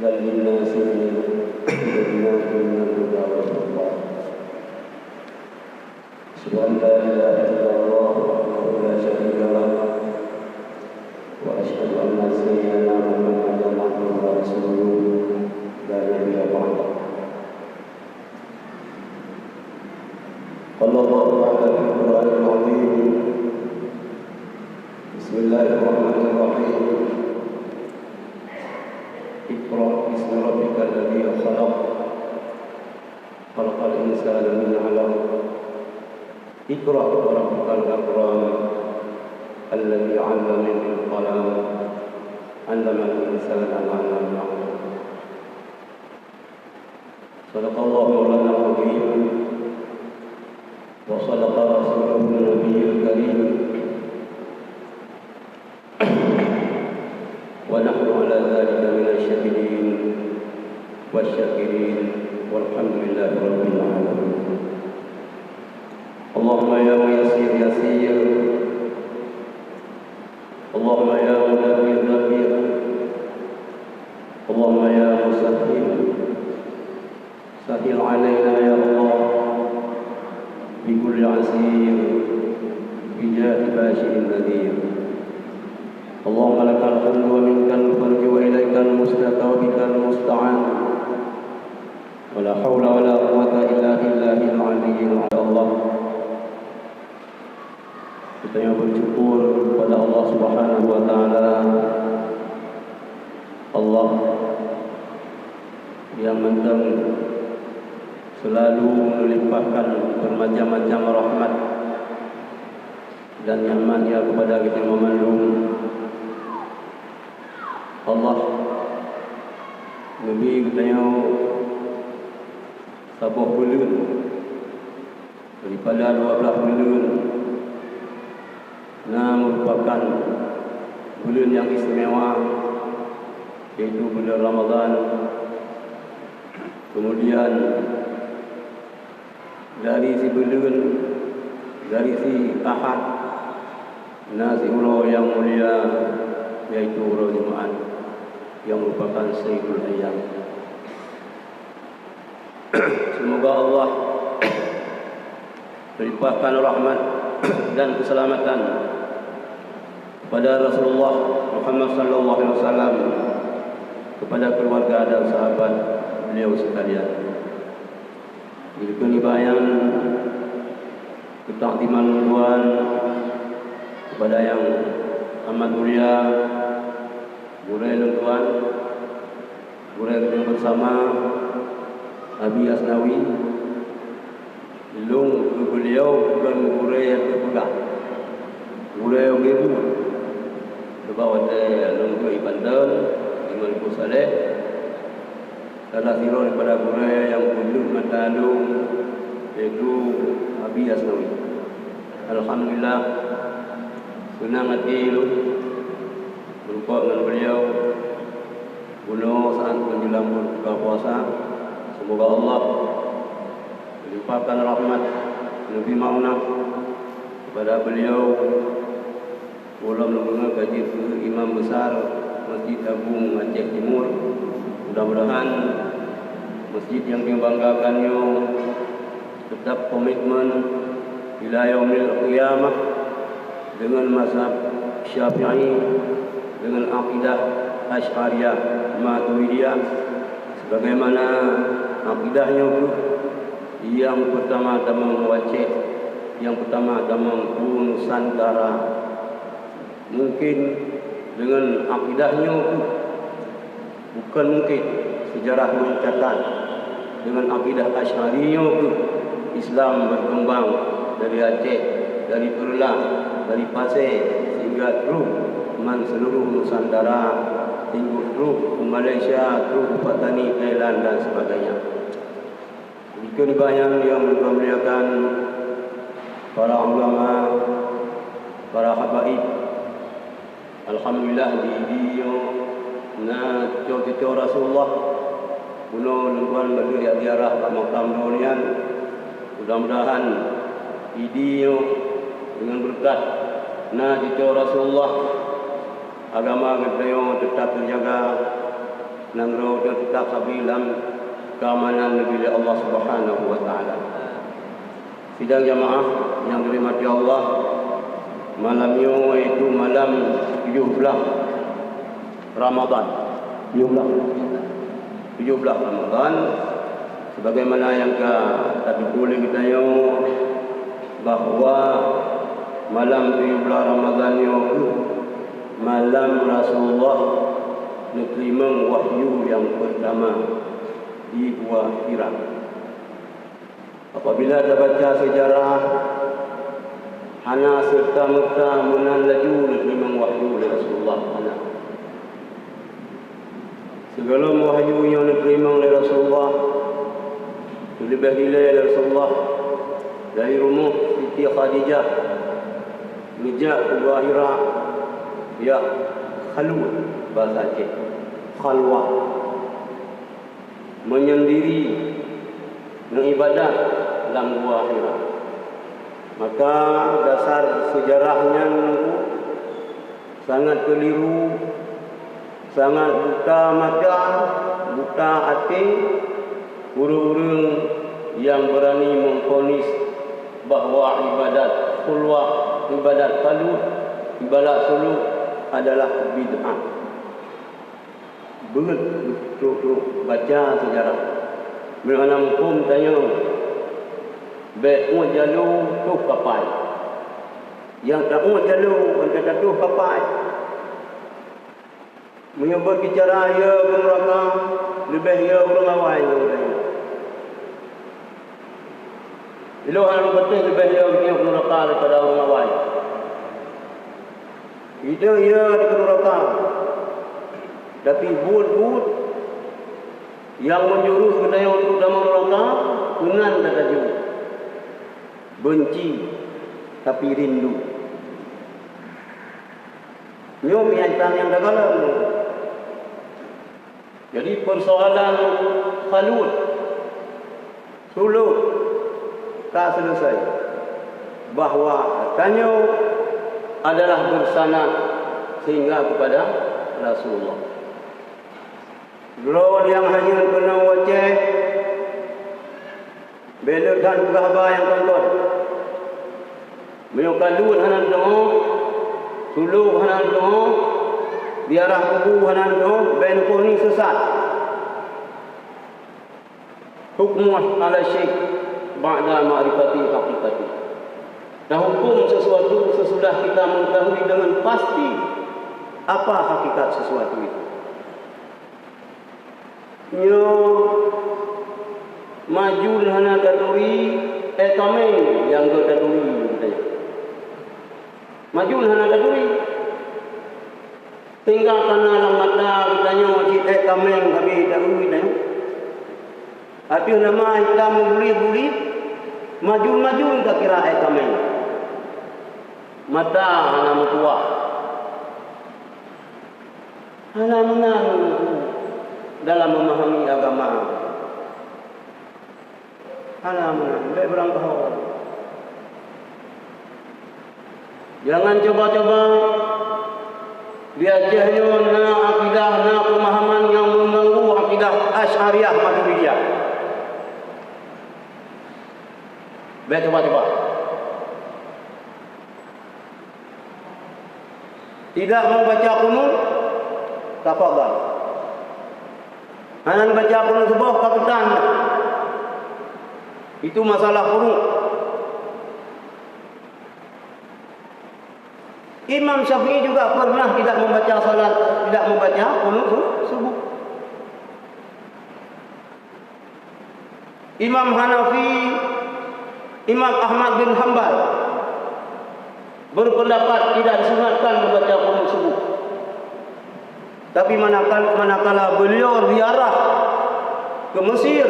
هدى للناس بينات من الهدى والفرقان أشهد أن لا إله إلا الله وحده لا شريك له وأشهد أن سيدنا محمدا عبده ورسوله لا نبي بعده قال الله تعالى في القرآن العظيم بسم الله الرحمن الرحيم اقرأ باسم ربك الذي خلق خلق الإنسان من علق اقرأ وربك الأكرم الذي علم بالقلم علم الإنسان ما لم يعلم صدق الله مولانا العظيم وصدق رسوله النبي الكريم ونحن على ذلك من الشاهدين والشاكرين والحمد لله رب العالمين اللهم يا ميسر يسير اللهم يا مدبر دبر اللهم يا مسهل سهل علينا يا الله بكل عسير بجاه باشر نذير اللهم لك الحمد ومنك الفرج وإليك المستقى وبك المستعان ولا حول ولا قوة إلا بالله العلي العظيم. Kita yang bersyukur kepada Allah Subhanahu wa taala, Allah yang mentang selalu melimpahkan bermacam-macam rahmat dan nikmat-Nya kepada kita memandung. Allah lebih katanya sabah bulan daripada 12 bulan. Nah, merupakan bulan yang istimewa, yaitu bulan Ramadan. Kemudian dari si bulan, dari si Ahad, nasi urau yang mulia, yaitu urau Jumaat, yang merupakan Sayyidul Ayyam. Semoga Allah melimpahkan rahmat dan keselamatan kepada Rasulullah Muhammad sallallahu alaihi wasallam, kepada keluarga dan sahabat beliau sekalian. Diberikan bayang ketakdiman Tuhan kepada yang amat mulia, Burai Tuan, Burai yang bersama Abi Asnawi, lung ke beliau bukan Burai yang terpegang, Burai yang ibu, sebab ada lung ke Ibandan, Imam Saleh, salah siro daripada Burai yang kunjung mata lung, iaitu Abi Asnawi. Alhamdulillah, senang hati berjumpa dengan beliau bunuh saat menjelang berbuka puasa. Semoga Allah melimpahkan rahmat lebih maunah kepada beliau. Ulam lembunga gaji ke Imam Besar Masjid Agung Aceh Timur. Mudah-mudahan masjid yang dibanggakannya tetap komitmen ila yaumil qiyamah dengan mazhab Syafi'i, dengan akidah Asy'ariyah Maturidiyah, sebagaimana akidahnya yang pertama-tama wajib, yang pertama-tama Nusantara. Mungkin dengan akidahnya bukan mungkin sejarah mencatat dengan akidah Asy'ariyah Islam berkembang dari Aceh, dari Perlah, dari Pasir sehingga terus man seluruh Nusantara, hingga terus ke Malaysia, terus ke Patani, Thailand dan sebagainya. Jika dibayang yang memuliakan para ulama, para habaib, alhamdulillah di dia na cucu Rasulullah bunuh lengkuan bagi ziarah ke makam dunian. Mudah-mudahan video dengan berkat na cucu Rasulullah agama kita tetap terjaga, nang ro tetap sabilam keamanan negeri Allah Subhanahu wa taala. Sidang jamaah yang dirahmati Allah, malam itu malam 17 Ramadan. 17 Ramadan, sebagaimana yang tadi boleh kita bahwa malam 17 Ramadan itu malam Rasulullah menerima wahyu yang pertama di Gua Hira. Apabila kita baca sejarah, hana serta-merta menanlaju menerima wahyu dari Rasulullah. Segala wahyu yang diterima oleh Rasulullah, lebih hilal Rasulullah dari rumah Siti Khadijah mijak ke Gua Hira, ya khalwat bahasa Aceh, khalwah, menyendiri mengibadah dalam Gua Hira. Maka dasar sejarahnya sangat keliru, sangat buta mata, buta hati orang-orang yang berani memvonis bahawa ibadat khulwah, ibadat khalwat, ibadat suluk adalah bid'ah. Betul baca sejarah. Bila hukum tanya, baik jalur tu kapai. Yang tak jalur, yang tak tu kapai. Menyebut bicara ya neraka, lebih ya orang awal. Bila orang betul lebih ya neraka daripada orang awal. Itu ya di neraka. Tapi but yang menjurus kedaya untuk dalam neraka, kunan tak tajuk. Benci tapi rindu. Nyom yang dalam. Jadi persoalan khalwat, suluk tak selesai. Bahawa tanya adalah bersanad sehingga kepada Rasulullah. Drone yang hanya kena wajah, belakang khabar yang tonton. Menyokadun hanan doa, suluk hanan doa, biarah kubu hanan doa, ben koni sesat. Hukmu ala syekh ba'da ma'rifati haqiqati. Dan hukum sesuatu sesudah kita mengetahui dengan pasti apa hakikat sesuatu itu. Nyo maju hana kaduri kameng yang go kaduri kita. Maju hana kaduri. Tinggal kana lamada kita nyo ci kameng habis kaduri dah. Hati nama kita membuli maju tak kira kameng. Mata hana mutua. Hana menang dalam memahami agama. Halaman, baik berang kahor. Jangan coba-coba diajahnya na akidah, na pemahaman yang mengganggu akidah Asy'ariyah Maturidiyah. Baik coba-coba. Tidak mau baca qunut, tafadhal. Hanya baca qunut subuh kapitan. Itu masalah qunut. Imam Syafi'i juga pernah tidak membaca salat, tidak membaca qunut subuh. Imam Hanafi, Imam Ahmad bin Hanbal berpendapat tidak disunatkan membaca qunut subuh. Tapi manakala beliau ziarah ke Mesir,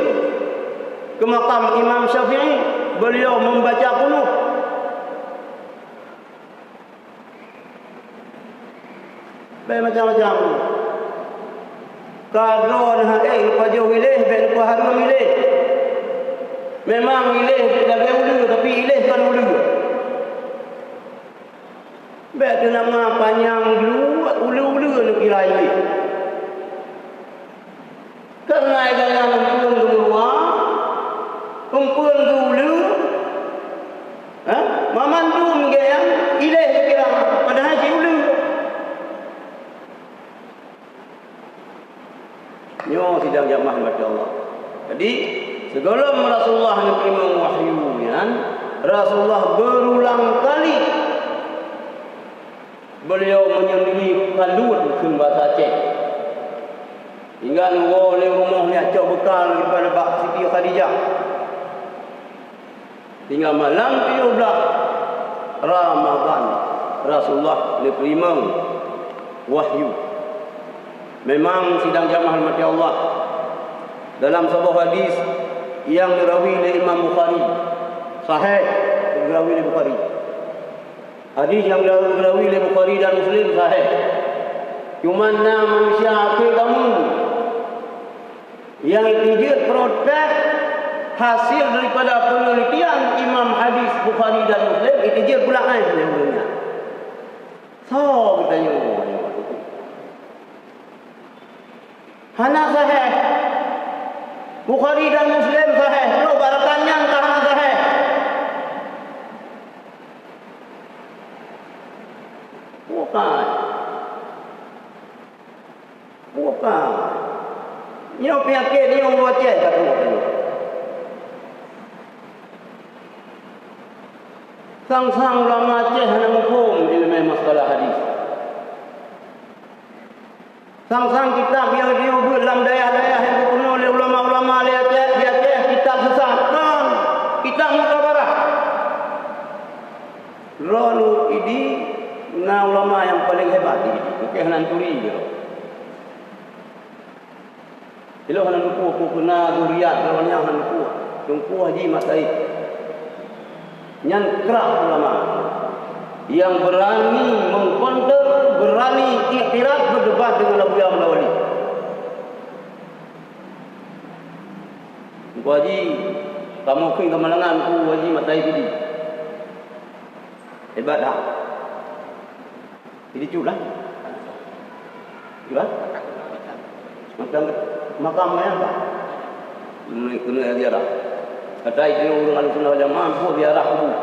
ke makam Imam Syafi'i, beliau membaca qunut. Baik macam-macam. Kadron lupa jauh ilih, baik lupa harum ilih. Memang ilih jaga ulu, tapi ilih kan ulu. Baik tu nama panjang dulu, ulu-ulu nak kira ilih. Nyo sidang jamaah baca Allah. Jadi sebelum Rasulullah menerima wahyu kan, Rasulullah berulang kali beliau menyendiri kalut ke bahasa Aceh. Hingga nunggu oleh rumah ni acak bekal daripada Bak Siti Khadijah. Hingga malam 17 Ramadan Rasulullah menerima wahyu. Memang sidang jamaah mati Allah dalam sebuah hadis yang dirawi oleh Imam Bukhari, sahih dirawi oleh Bukhari. Hadis yang dirawi oleh Bukhari dan Muslim sahih. Cumana manusia akhir kamu yang dijadikan protes hasil daripada penelitian Imam hadis Bukhari dan Muslim itu je pula kan sebenarnya. So kita tengok hana sahih Bukhari dan Muslim sahih, lo baratanya entah hana sahih. Bukan. Nyo penyakit ni orang baca kata orang. Sang-sang ulama Aceh hana hukum ilmu masalah hadis. Sang-sang kitab yang diubah dalam daya-daya yang dipenuhi oleh ulama-ulama di Aceh, kitab sesat. Kan? Kitab mutabarah. Lalu ini ulama yang paling hebat ini. Bukan Hananturi je. Kalau hendak lupa kena duriat kalaunya hendak lupa. Tunggu Haji Masai. Yang kerak ulama yang berani mengkonter, berani iktiraf berdebat dengan Abu Ya'la Wali. Tunggu Haji kamu kini kemalangan ku Haji Masai tadi. Hebat dah. Jadi culah. Culah. Makam yang apa? Kena ziarah. Kata itu orang Ahlussunnah wal Jamaah pun ziarah aku.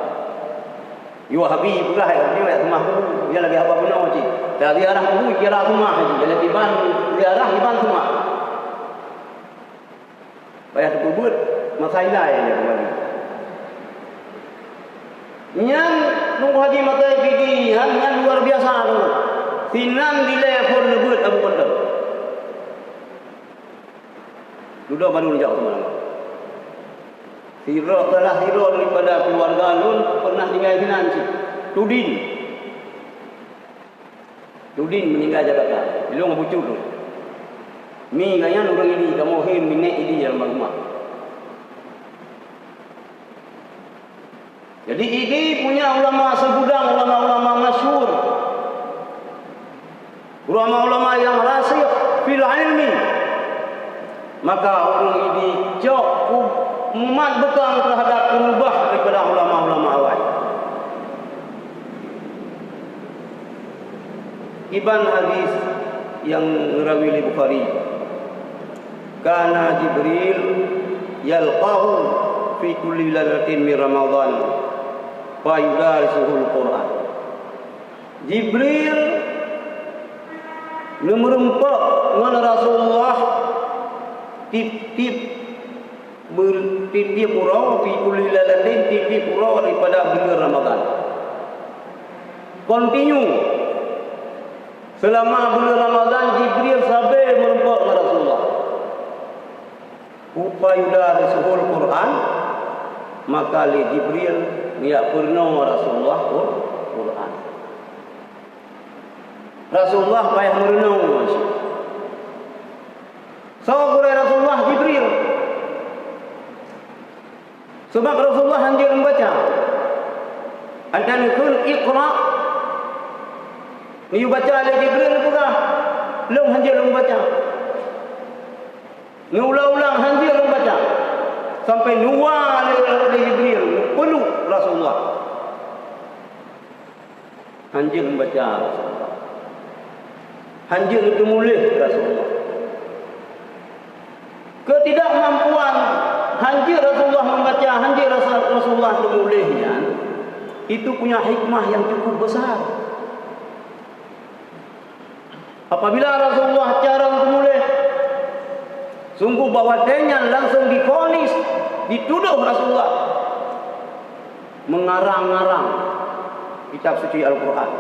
Yo Habib pula dia rumah aku. Dia lagi apa benar cik. Dah ziarah aku kira rumah haji. Dia lagi ban ziarah di ban rumah. Payah kubur masalah dia kembali. Yang nunggu Haji Matai pergi yang luar biasa tu. Sinan di level lebut Abu Bakar. Duduk baru dia jauh semalam. Sirah telah sirah daripada keluarga Nun pernah tinggal di Nanci. Tudin meninggal Jakarta. Belum bucur tu. Mi kaya orang ini kamu him minat ini dalam rumah. Jadi ini punya ulama segudang ulama-ulama masyhur. Ulama-ulama yang rasikh fil ilmi. Maka orang ini cukup umat bekang terhadap berubah daripada ulama-ulama awal. Ibn hadis yang dirawi oleh Bukhari. Kana Jibril yalqahu fi kulli lailatin min Ramadan fa yudarisuhu al-Quran. Jibril merempak dengan Rasulullah tip-tip pura fi kulli lailatin tip pura daripada bulan Ramadan. Continue selama bulan Ramadan Jibril sampai merempak dengan Rasulullah. Upayuda Rasul Quran maka li Jibril dia pernah Rasulullah Quran. Rasulullah payah merenung masih. So Rasulullah Jibril. Sebab Rasulullah hanya membaca. Antan kun Iqra. Ni baca oleh Jibril pula. Belum hanya membaca. Ni ulang-ulang hanya membaca. Sampai nuwa oleh Jibril perlu Rasulullah. Hanya membaca Rasulullah. Hanya itu mulih Rasulullah. Ketidakmampuan hanya Rasulullah membaca, hanya Rasulullah memulihnya, itu punya hikmah yang cukup besar. Apabila Rasulullah cara untuk mulih, Sungguh bahawa Daniel langsung divonis, dituduh Rasulullah mengarang-arang kitab suci Al-Quran,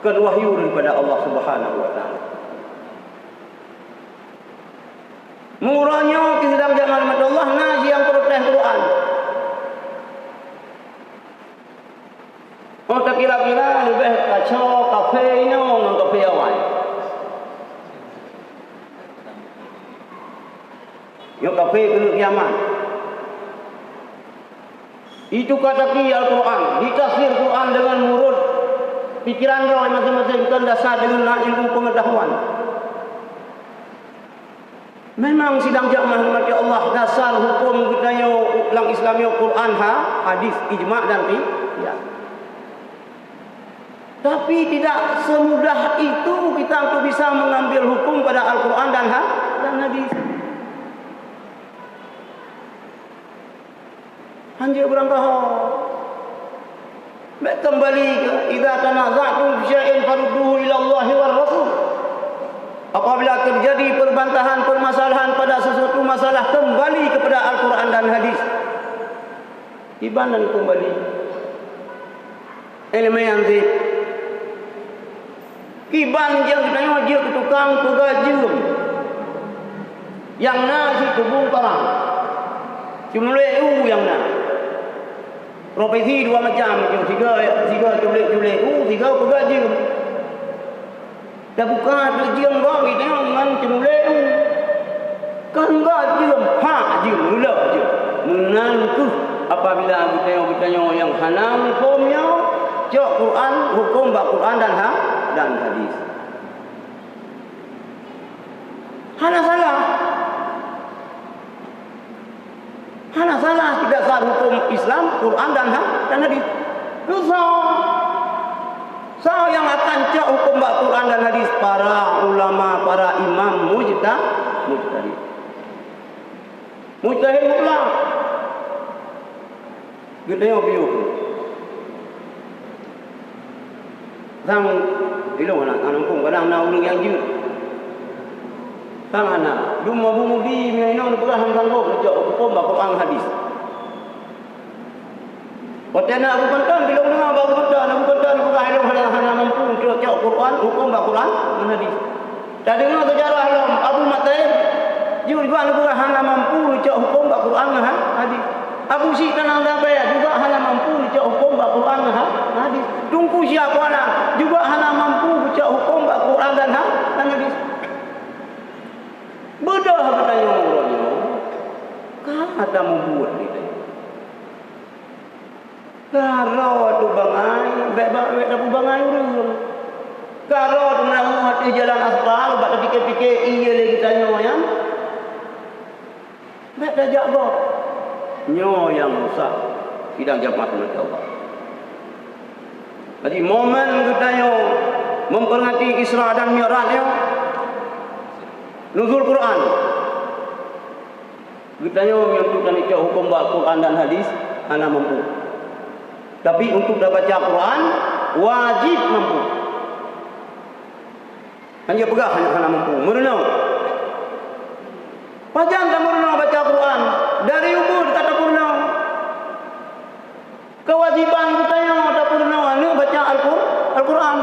wahyu daripada Allah Subhanahu wa taala. Murahnya kita jangan Allah ngaji yang protes Quran. Oh tak kira-kira lebih kacau kafe dengan kafe awal. Yang kafe kena kiamat. Itu kata ki Al-Quran, ditafsir Quran dengan murud pikiran roh masing-masing, bukan dasar dengan ilmu pengetahuan. Memang sidang jamaah hormati Allah, dasar hukum kita yang ulang Islamnya Quran, hadis, ijma' dan qiyas. Tapi tidak semudah itu kita untuk bisa mengambil hukum pada Al-Quran dan hadis. Hanya berangkah kembali ke idza tanaza'tum fi syai'in farudduhu ila Allah war Rasul. Apabila terjadi perbantahan permasalahan pada sesuatu masalah, kembali kepada Al-Quran dan hadis. Tiban dan kembali. Ilmu yang zid. Kiban yang kita dia ke tukang pegajum. Yang na si kebun parang. Cuma yang na. Profesi dua macam, tiga culik, tiga pegajum. Dah bukan tujuan bawi dengan cemuleu. Kan gajum, jum mula je. Menantu apabila kita yang hanam hukumnya, cak Quran, hukum bak Quran dan hadis. Hana salah tidak sah hukum Islam, Quran dan hadis. Dosa. Yang akan cak hukum bak Quran dan hadis para ulama, para imam mujtahid. Mujtahid mutlak. Gede yang biu. Sang dilo anak pun kadang nak ulung yang jut. Sang anak, rumah bumudi minang berah sanggup cak hukum bak Quran hadis. Waktu nak aku kontan bila dengar baru kontan aku hanya mampu untuk cak Quran, hukum bak Quran dan hadis. Dah dengar sejarah alam Abu Mataib juga hanya mampu cak hukum bak Quran dan hadis. Abu Syekh Tanang Dabaya juga hanya mampu cak hukum bak Quran dan hadis. Tungku siapa nak juga hanya mampu cak hukum bak Quran dan hadis. Bedah katanya orangnya. Kata membuat ni. Karo tu bangai, baik dah bangai urang. Karo tu nak hati jalan aspal, bak fikir-fikir iya lagi tanya yang. Baik dah jaga. Nyo yang rusak. Tidak jamaah dengan Allah. Jadi momen kita yo memperingati Isra dan Mi'raj yo nuzul Quran. Kita yo menentukan ikut hukum bak Quran dan hadis ana mampu. Tapi untuk dah baca Quran wajib mampu. Hanya pegah hanya mampu. Merenung. Pajan tak merenung baca Quran. Dari umur kata merenung. Kewajiban kita yang tak merenung anu baca Al-Quran.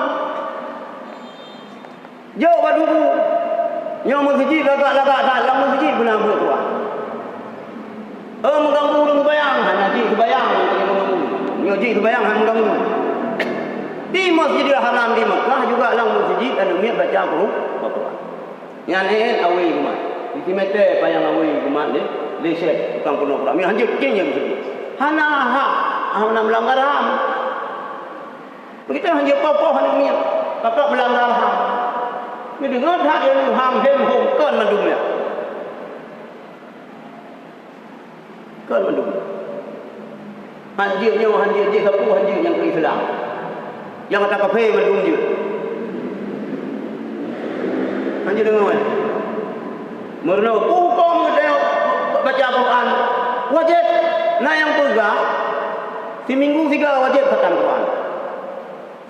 Jauh baduku. Yang masjid lagak-lagak dalam masjid benar buat Quran. Mengganggu orang kebayang. Nanti kebayang. Nyoji kebayang hang kamu. Di Masjidil Haram di Mekah juga lang masjid ada miat baca Al-Quran. Yang lain awi kumat. Di timete payang awi kumat ni, lesek tukang kuno Quran. Mi hanjut kin yang masjid. Hana hana melanggar ham. Begitu hanjut apa hana miat. Kakak melanggar ham. Ni dengar hak yang ham hem hom kan mandumnya. Kan mandumnya. Hanjir dia sapu hanjir yang ke Islam. Yang kata kafe mandum je. Hanjir dengar kan? Merana hukum dia baca Quran wajib. Nah yang pegah si minggu 3 wajib khatam Quran.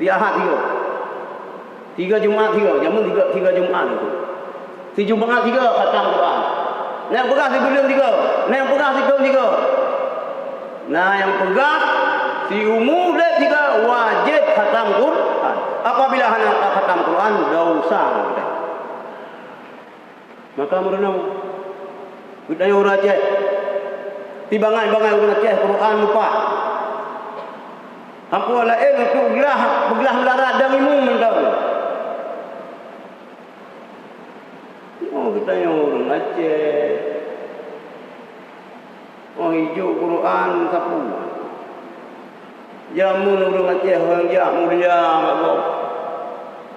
Si Ahad 3 Jumaat 3, jamun 3 Jumaat itu. Si Jumaat 3 khatam Quran. Yang pegang si belum tiga. Yang pegang si belum tiga. Nah, yang pegang si umur dia tiga wajib khatam Quran. Apabila hendak khatam Quran, dosa. Maka merenung. Kita yang orang Aceh. Tibangai-bangai orang Aceh Quran lupa. Apa lah untuk belah melarat dan imum mentau. Oh, kita yang orang Aceh. Oh, hijau Quran sapu. Jamun orang Aceh orang jak mulia Allah.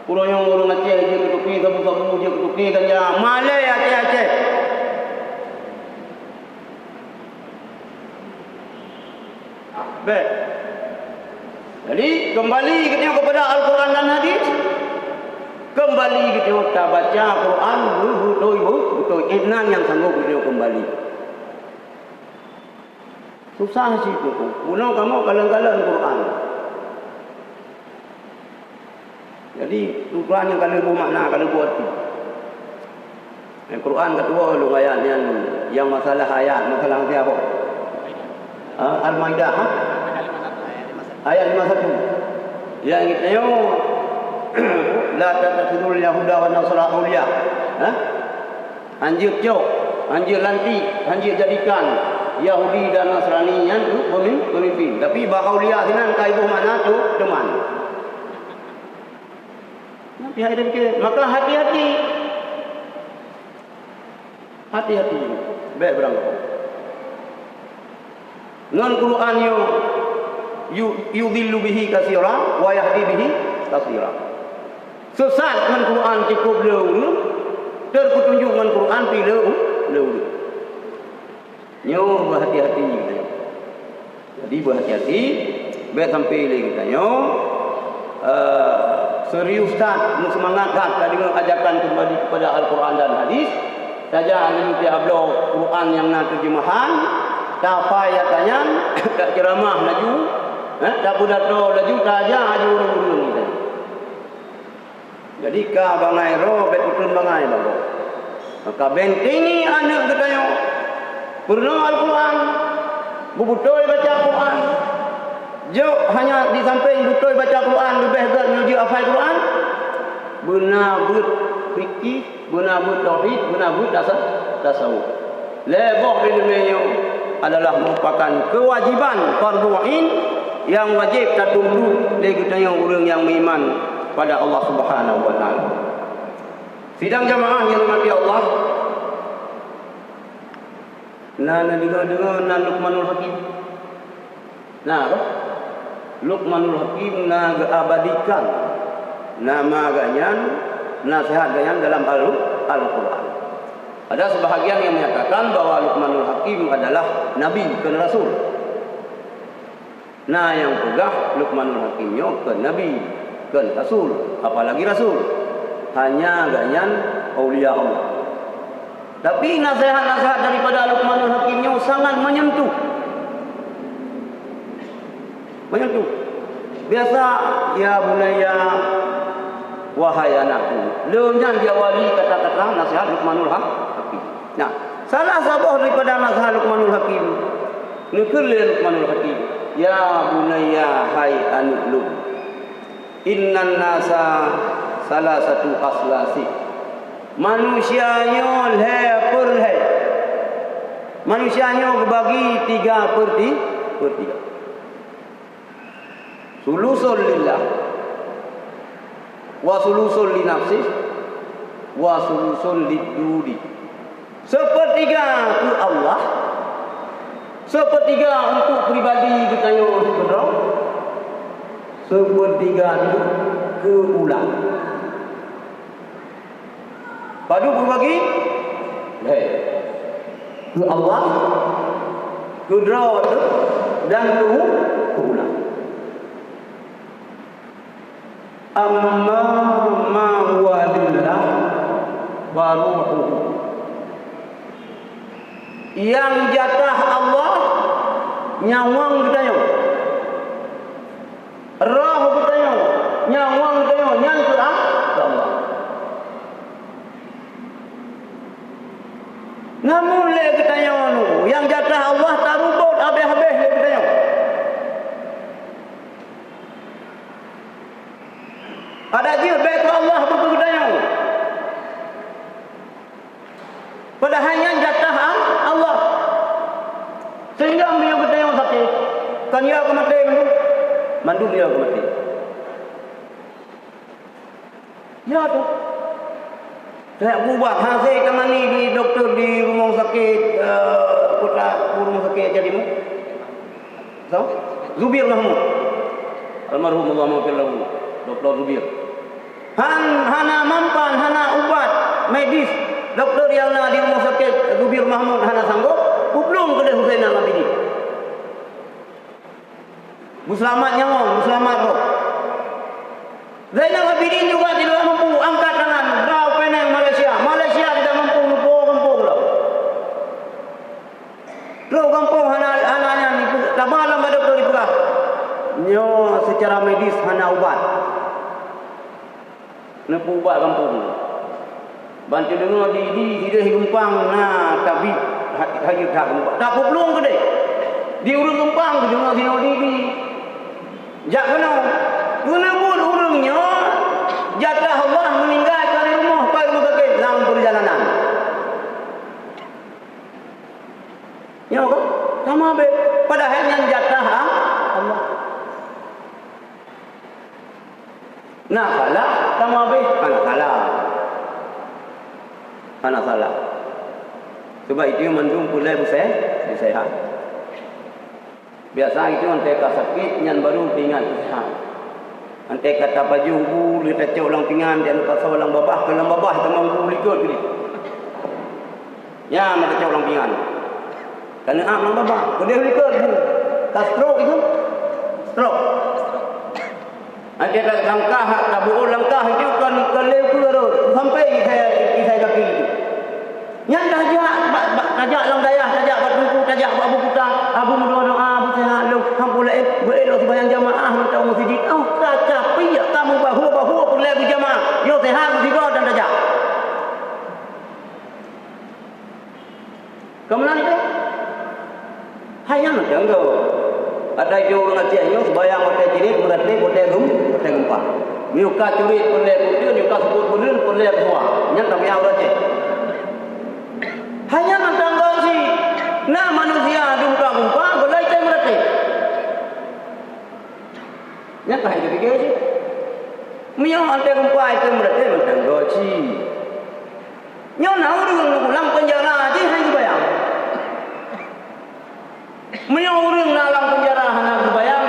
Orang yang orang Aceh dia ketuki sapu-sapu dia ketuki kan ya. Malay Aceh. Baik. Jadi kembali kita kepada Al-Quran dan hadis. Kembali kita baca Quran betul iman yang sanggup kita kembali. Susah sih itu. Pulau kamu kalang-kalang Quran. Jadi Quran yang kalau bermakna, kalau buat Quran kedua lu ayat yang masalah ayat, masalah apa? Al-Maidah. Ayat 51. Yang kita yo la tattakhidul yahuda wa nasara awliya. Anjir cok, anjir lantik, anjir jadikan Yahudi dan Nasrani yang pemimpin. Tapi bahaulia sinan kaibuh mana tu teman. Nabi hadir ke, maka hati-hati. Hati-hati. Baik berangkat. Ngan Quran yudillu bihi katsira wa yahdi bihi katsira. Sesat ngan Quran cukup leu, terpetunjuk ngan Quran pi leu. Nyo berhati-hati kita. Jadi berhati-hati, baik sampai lagi kita nyo. Serius tak semangat tak dengan ajakan kembali kepada Al-Quran dan hadis. Saja ini tiablo Quran yang nak terjemahan. Tak payah tanya, tak ceramah laju, tak budato laju, tak aja aju urung-urung kita. Jadi ka bangai ro, betul bangai bago. Maka bentengi anak kita yo. Pernah Al-Quran, betul baca Al-Quran. Jo hanya di samping betul baca Quran, lebih berat menuju hafal Quran. Benar bet fikih, benar bet tauhid, benar bet tasawuf. Lebih ilmu adalah merupakan kewajiban fardu ain yang wajib tertunduk dari kita yang orang yang beriman pada Allah Subhanahu wa taala. Sidang jamaah yang dirahmati Allah. Nah, dengar Luqmanul Hakim. Nah, Luqmanul Hakim abadikan nama ganyan, nasihat ganyan dalam Al-Quran. Ada sebahagian yang menyatakan bahwa Luqmanul Hakim adalah Nabi bukan Rasul. Nah, yang pegah Luqmanul Hakimnya bukan Nabi bukan Rasul, apalagi Rasul. Hanya ganyan aulia Allah. Tapi nasihat-nasihat daripada Luqmanul Hakimnya sangat menyentuh. Menyentuh. Biasa ya bunaya wahai anakku. Leunyan diawali kata-kata nasihat Luqmanul Hakim. Nah, salah satu daripada nasihat Luqmanul Hakim. Nukul Luqmanul Hakim. Ya bunaya hai anak Luq. Innan nasa salah satu aslasi. Manusianya lepur. Manusianya bagi 3/3. Sulusul lillah wa sulusul li nafsi wa sulusul lidudi. Sepertiga untuk Allah, sepertiga untuk pribadi kita yang berdoa, sepertiga itu ke ulang. Padu berbagi ke Allah, ke doa dan ke ulang. Amma ma huwa lillah wa ruhuhu. Yang jatah Allah nyawang kita yo. Roh kita yo, nyawang kita yo, nyang ke Allah. Namun le kita yang yang jatah Allah tarubut habis-habis le kita yang. Ada je baik Allah buku kita yang. Padahal yang jatah Allah. Sehingga dia kita yang sakit. Kan dia ke mati mandu dia ke mati. Ya tu. Saya buat hasil kemana di doktor di rumah sakit kota rumah sakit jadimu. So, Zubir Mahmud. Almarhum Allah maafkanlahu. Doktor Zubir. Hana mampan, hana ubat medis. Doktor yang di rumah sakit Zubir Mahmud hana sanggup. Belum ke Husain Al-Abidin. Muslimat nyawa, muslimat roh. Zainal Abidin juga tidak mampu angkat tangan. Kau peneng Malaysia. Malaysia tidak mampu kampung lah. Lo kampung hana ni lama doktor diperah. Nyo secara medis hana ubat. Nepu ubat kampung. Bantu dengar di dia gempang nah tabib haji tak gempang. Tak belum ke deh. Di urang gempang dengar sino di. Jak kena. Guna pun urangnya jatah Allah meninggalkan rumah pada rumah sakit dalam perjalanan. Ya kan? Sama be. Padahal yang jatah Allah. Nah salah sama be kana salah. Kana salah. Sebab itu mandung pulai sehat. Biasa itu antai sakit yang baru ingat sehat. Antai kata baju ubu, dia cek ulang pinggan, dia nak pasal ulang babah, kalau babah kita mampu likut ke dia. Ya, nak cek ulang pinggan. Karena ulang babah, kalau dia likut bu, tak stroke itu, stroke. Antai tak langkah, tak buat langkah itu kan kelih ke sampai isai kaki itu. Yang tajak lang dayah, tajak batu, tajak abu putang, abu doa, abu sehat lu, hampa boleh sembahyang jamaah minta masjid. Oh, tajak piyak kamu bahu boleh berjamaah. Yo sehat juga dan tajak. Kemana itu? Hanya nak jangka. Ada je orang Aceh yang sembahyang boleh jadi, boleh gempa. Nyuka curi boleh kudu, nyuka sebut boleh semua. Yang tak payah orang Aceh. Hanya mentanggal si nah manusia gempa boleh cai merati. Nya kah itu dikira sih. Mio ante gempa itu merati mentanggal si. Nyo na urang ulang penjara aja hanya bayang. Mio urang dalam penjara hanya bayang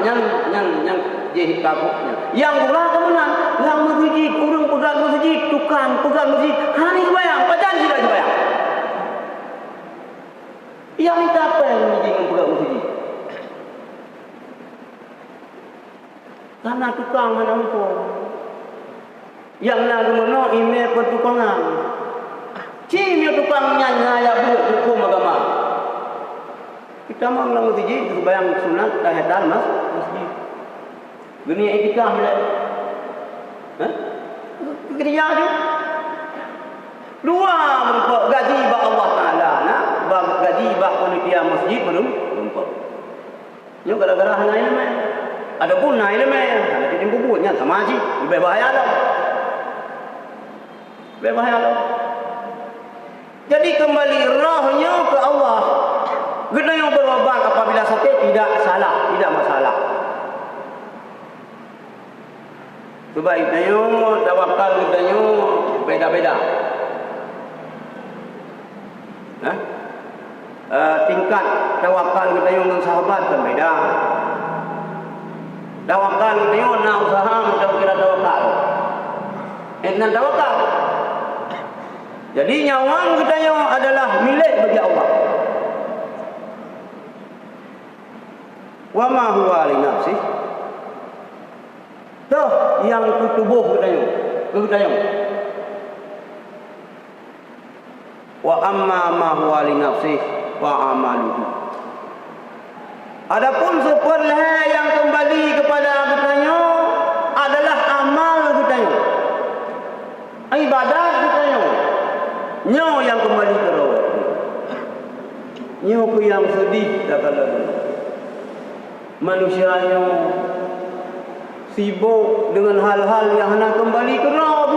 yang jadi kabuknya. Yang ulah kemenang, yang masjid urang pegang masjid, tukang pegang masjid hanya bayang, pajan tidak bayang. Yang minta apa yang menjadi pegang masjid? Karena tukang mana pun. Yang nak mana email pertukangan. Cimio tukang nyanyi ya bu hukum agama. Kita mau ngelang masjid bayang sunat tahidan mas masjid. Dunia etika mulai. Hah? Kerja dia. Dua berupa gaji bak Allah Taala, nak gaji bak panitia masjid belum berumpa. Nyo gara-gara hana ilmu. Adapun na ilmu, hana jadi bubutnya sama aja, lebih bahaya lah. Lebih bahaya lah. Jadi kembali rohnya ke Allah. Guna yang berobat apabila sakit tidak salah, tidak masalah. Sebaiknya tawakal kita beda-beda. Tingkat tawakal kita dengan sahabat kan beda. Tawakal kita nak usaha macam kira tawakal. Nan tawakal. Jadi nyawa kita adalah milik bagi Allah. Wa ma huwa li nafsi. Tuh yang tubuh kita wa amma ma huwa li nafsi wa amaluhu. Adapun seperlah yang kembali kepada kitanya adalah amal kitanya, ibadat kitanya. Nyo yang kembali ke roh. Nyo ku yang sedih dah kalau manusianya sibuk dengan hal-hal yang hendak kembali ke Rabb.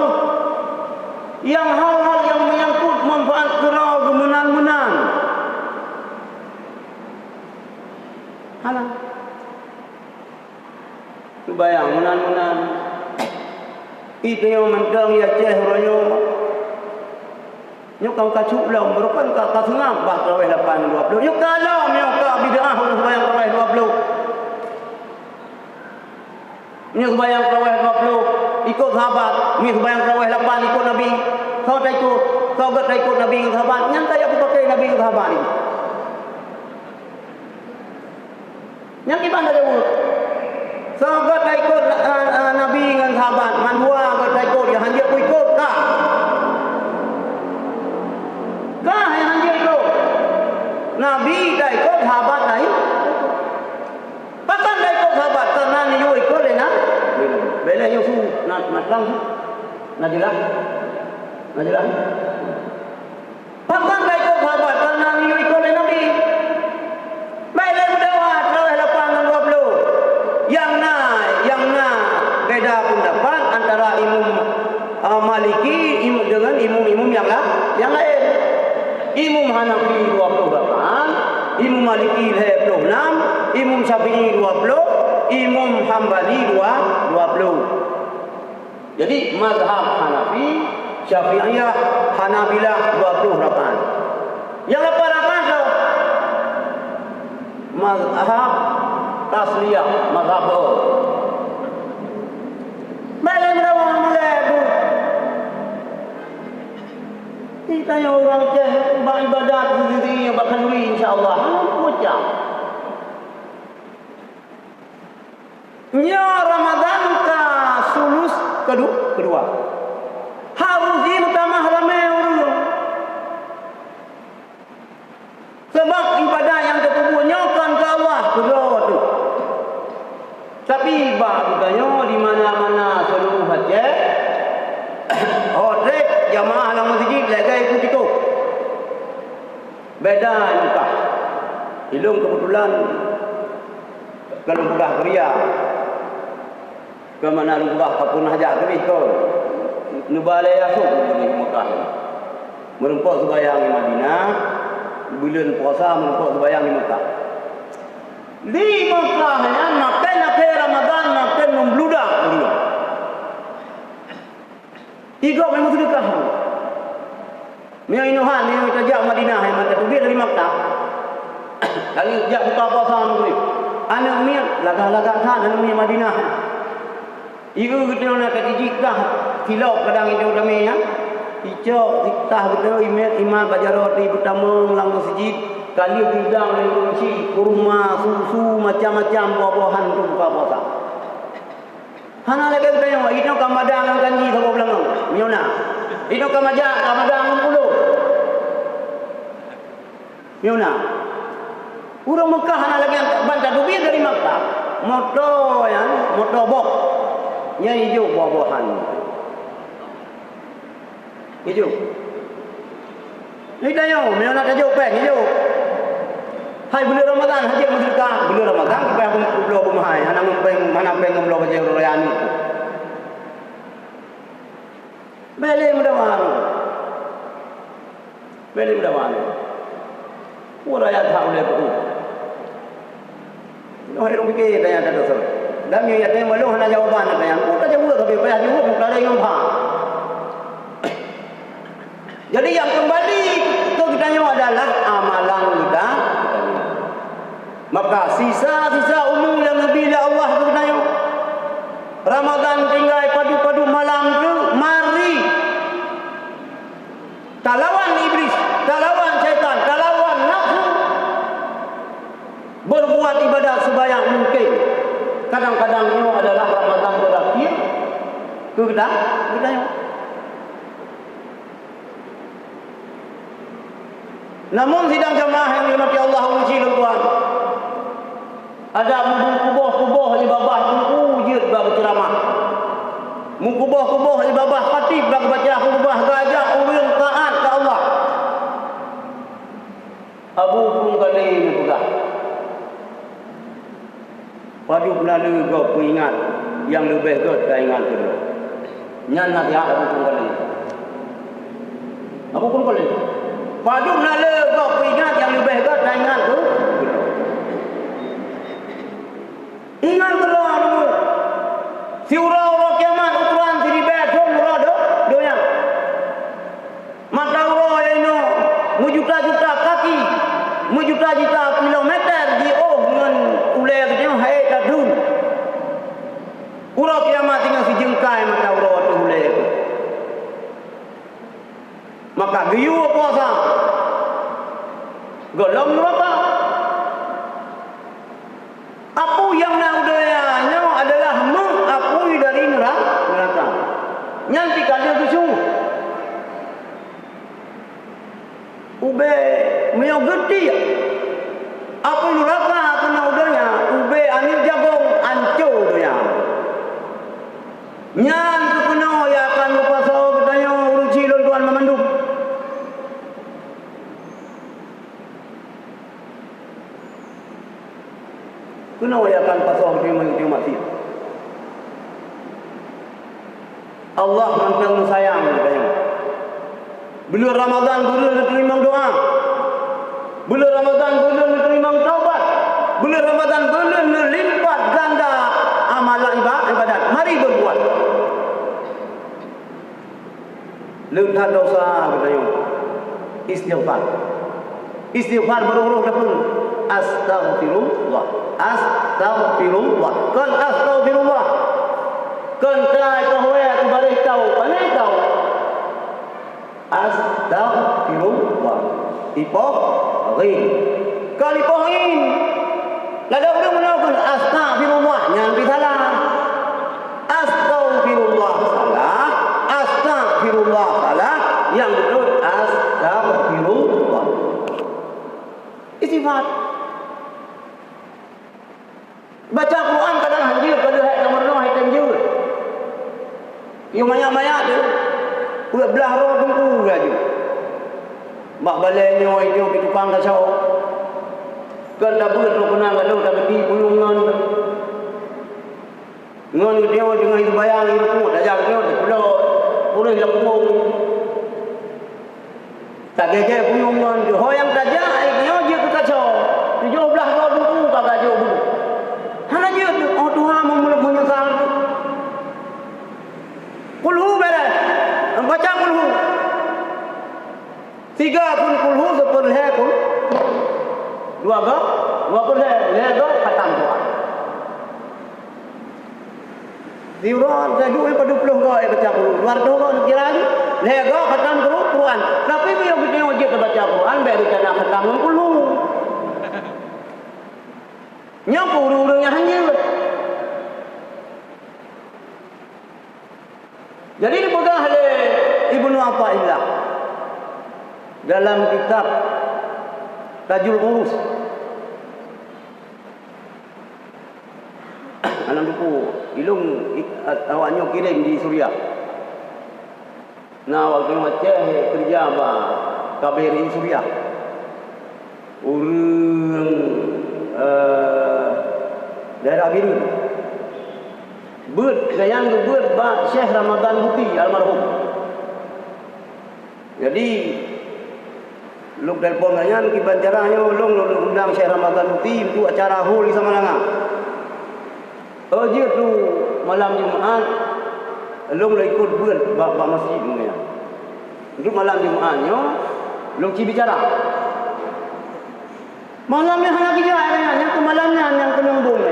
Yang hal-hal yang menyangkut manfaat ke Rabb menan-menan. Halah. Bayang menan-menan. Itu yang mentang ya ceh royo. Nyok kau kacuk lah, merupakan kata sengap bah terawih 8.20. Nyok kalau nyok kau bid'ah orang sembahyang terawih 20. Nyok sembahyang terawih 20 ikut sahabat, nyok sembahyang terawih 8 ikut Nabi. Kau tak ikut, kau tak ikut Nabi dengan sahabat. Nyantai aku pakai Nabi dengan sahabat ni. Yang gimana dia buat? Kau tak ikut Nabi dengan sahabat. Mandua kau tak ikut, yang hanya aku ikut kah? Kah yang hanya ikut? Nabi tak ikut, sahabat tak ikut. Pasal tak ikut sahabat, karena ni you ikut dia nak. Bila you su nak matang su, nak jelas, nak jelas. Pasal tak ikut sahabat, karena ni you ikut dia Nabi. Bila berdoa terawih 8 dan 20, yang beda pendapat antara imam Maliki dengan imam-imam yang lain. Imam Hanafi 28, Imam Maliki 26, Imam Syafi'i 20, Imam Hambali 20. Jadi mazhab Hanafi, Syafi'iyah, Hanabilah 28. Yang 8 tu mazhab Tasliyah, mazhab Malam rawang melebu. Kita yang orang ceh beribadat sendiri yang berkanduri insya-Allah. Macam. Nya Ramadan ka sulus kedua. Harus utama ramai orang. Sebab ibadah yang ketubuhnya kan ke Allah kedua tu. Tapi bagusnya di mana-mana seluruh Aceh, hotrek jamaah dalam masjid lagi ikut itu. Beda nikah. Ilung kebetulan kalau budah Korea, ke mana budah kapun hajat kerih tu, nubalai asuk di Mekah. Merempok sembahyang di Madinah, bulan puasa merempok sembahyang di Mekah. Di Mekah ya, makan Ramadan, makan membludak dulu. Tiga memang sedekah. Yang inuhan yang kita jak Madinah yang mata tu dari Makkah. Kali jak buka puasa maghrib. Anak mian lagak-lagak kan anak mian Madinah. Ibu kita nak kejikah kilau kadang itu ramai ya. Icok titah kita imam baca roti pertama lang masjid. Kali bidang yang kunci, kurma, susu, macam-macam buah-buahan tu buka puasa. Hana lagi bertanya, itu kamadang yang kanji sama belakang. Miona. Itu kamadang 60. Miona. Orang Mekah hana lagi yang bantar duit dari Mekah. Motor box. Yang hijau buah-buahan. Hijau. Ini tanya, Miona tajuk pen hijau. Hai bulan Ramadan haji sedekah bulan Ramadan kita pun belum pemahai anak peng belum baca royani itu. Beli mudawan. Urayat hak oleh tu. Noh hidup fikir tanya tak tahu. Dan yang tanya malu hana jawaban tanya. Kita jawab tapi payah jawab muka ada yang faham. Jadi yang kembali ke kita adalah amalan kita. Maka sisa-sisa umur yang bila Allah bertanya Ramadan tinggal padu-padu malam tu, mari talawan iblis, talawan syaitan, talawan nafsu, berbuat ibadah sebanyak mungkin. Kadang-kadang ini adalah Ramadan berakhir, tu kita bertanya. Namun sidang jamaah yang dirahmati Allah Tuhan, ada mukubah-kubah ibabah ujud bagi ceramah. Mukubah-kubah ibabah khatib bagi baca khutbah gajah ulun taat ke Allah. Abu Padu melalui kau peringat yang lebih kot kau ingat kedua. Nyan nak ya aku pun kali. Aku pun kali. Padu melalui kau peringat yang lebih kot kau ingat tu. Ingat kedua tu. Si urau kiamat ukuran si ribet tu urau do yang. Mata urau ini berjuta-juta kaki, berjuta-juta kilometer di dengan ulai kecil hai kadun. Urau kiamat tinggal si jengkai mata urau tu ulai tu. Maka giyu puasa. Golong neraka. Apa yang nak udayanya adalah mengakui dari neraka. Nyanti kalian tu sungguh. Ube meo gede ya. Apa neraka kena udahnya? Ube anil jagong anco tu ya. Nyan tu kena ya akan lupa so katanya uruci tuan memandu. Kena ya akan pasal dia mengikuti mati. Allah mantang sayang katanya. Bulan Ramadan bulan terima doa. Bulan Ramadan bulan terima taubat. Bulan Ramadan bulan lipat ganda amalan ibadat. Mari berbuat. Lentah dosa katanya. Istighfar. Istighfar berulang pun astaghfirullah. Astaghfirullah. Kan astaghfirullah. Kan try kahwe aku balik tahu, pandai tahu. Astaghfirullah. Ipoh rin. Kali pohin. Lada udah menaukun astaghfirullah. Nyampi salah. Astaghfirullah salah. Astaghfirullah salah. Yang betul astaghfirullah. Istighfar. Baca Quran kadang hanjir, kadang hai nomor 2 hai tanjur. Yang banyak-banyak tu. Udah belah roh tunggu aja. Mak balainya itu ke tukang kacau. Kan dah buat lo kena kalau dah beti pulungan. Ngon dia dengan itu bayang itu pun dah jaga dia pulau. Pulau yang pun. Tak gege pulungan tu. Ho yang saja dia je ke kacau. 17 roh tunggu tak kacau dulu. Hana je tu. Oh Tuhan menyesal tu. Kulhu beres. Baca kulhu. 3 pun kulhu seperleh pun. 2 pun leh khatam Quran. Diuran saya juga pada 20 go baca kulhu. 200 go nak kira lagi. Leh khatam Quran. Tapi dia video je baca Quran baru kena khatam kulhu. Nyok urang-urangnya hanya. Jadi dipegang oleh Ibnu Athaillah dalam kitab Tajul Urus. Anak buku ilung awaknya kirim di Suriah. Nah waktu macam kerja apa KBRI Suriah. Urang daerah biru. Sayang buat Syekh Ramadan Buti almarhum. Jadi luk telefon kanyan kiban caranya ulung undang Syekh Ramadan Buti itu acara hul di Samalanga. Dia tu malam Jumaat ulung lah ikut buat bab masjid ni. Untuk malam Jumaatnya ulung ci bicara. Malamnya hanya kerja yang tu malamnya yang kena bumbung.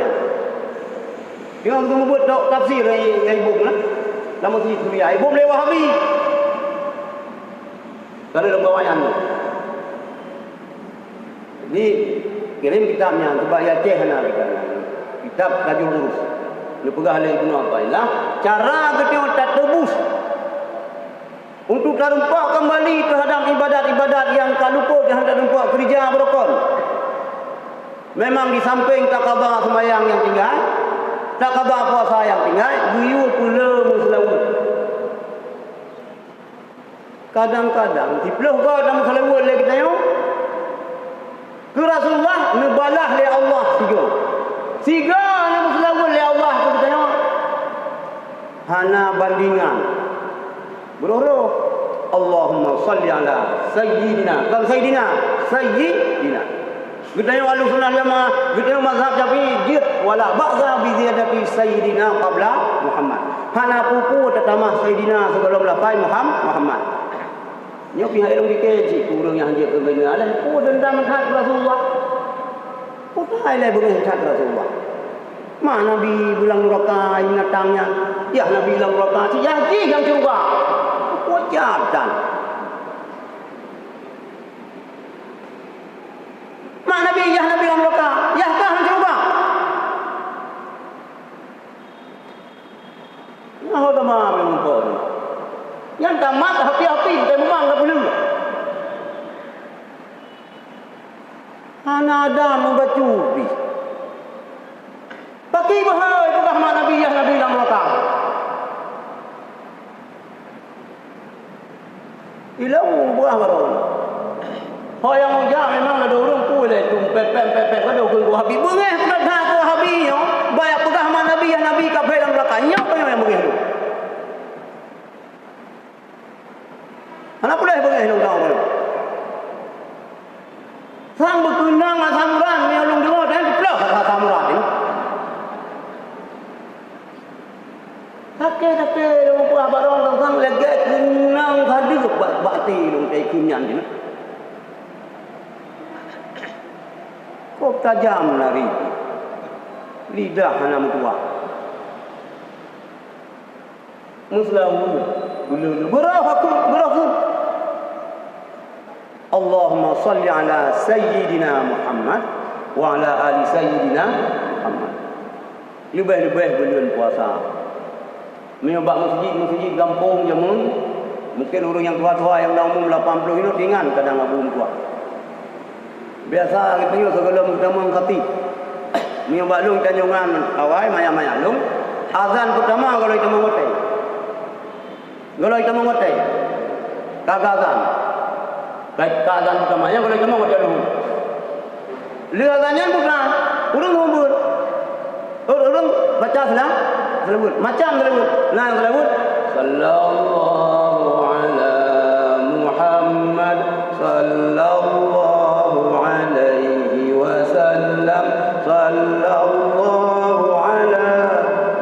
Dia orang buat tafsir yang ibu lah. Lama si Suriah. Ibu boleh Wahabi. Kalau dalam bawayan tu. Jadi kirim kitabnya sebab ya Aceh nak kitab Tajul Urus. Dia pegang oleh Ibnu Athaillah. Cara kita tak tebus untuk terumpak kembali terhadap ibadat-ibadat yang kaluput yang tak rumpak kerja berokon. Memang di samping tak qada sembahyang yang tinggal, tak qada puasa yang tinggal, guyur pula muslawut. Kadang-kadang dipelih ke dalam muslawut lagi kita yo. Ke Rasulullah nebalah oleh Allah tiga. Tiga ni hana bandingan. Beroro Allahumma salli ala sayyidina. Kalau sayyidina. Kita yang ahli sunnah jamaah, kita yang mazhab Syafi'i jid wala ba'za bi ziyadati sayyidina qabla Muhammad. Hana pupu tetamah sayyidina sebelum lapai Muhammad. Nyo pihak yang dikeji kurang yang dia kena alih pu dendam hak Rasulullah. Putai lai bengen hak Rasulullah. Mana Nabi bilang neraka ingatangnya. Ya Nabi bilang neraka si yaji yang surga. Wajadan. Mana Nabi bilang neraka. Ya kah yang surga. Nah, dah mah memang yang tamat hati-hati dan memang tak boleh. Ana ada membacubi. Pakai bahaya itu rahmat Nabi yang Nabi dalam neraka. Ilang buah baron. Ho yang ujar memang ada orang pulih tu pep ada orang Wahabi. Bengeh pernah dah Wahabi yo. Baik pegah rahmat Nabi yang Nabi ka dalam neraka. Nyok yang bengeh tu. Anak boleh bengeh long tahu boleh. Sang berkenang samuran ni long dengar dan dipelak samuran ni. Take long buah barang sang legak kenang tadi bakti long tai kunyan ni. Kok tajam lari. Lidah hana mutua. Muslimun belum berapa. Allahumma salli ala sayyidina Muhammad wa ala ali sayyidina Muhammad. Lebih-lebih bulan puasa. Menyobak masjid kampung jamun. Mungkin orang yang tua-tua yang dah umur 80 ini ringan kadang abum tua. Biasa kita yo sebelum kita mengkhati. Menyobak lung tanjungan awai maya-maya lung. Azan pertama kalau kita mengotai. Kagak azan. Baik keadaan pertamanya kalau cuma wajah dulu. Lihatnya bukan. Urung ngubur. Urung baca selawat. Macam selawat. Nah selawat. Sallallahu ala Muhammad. Sallallahu alaihi wasallam. Sallallahu ala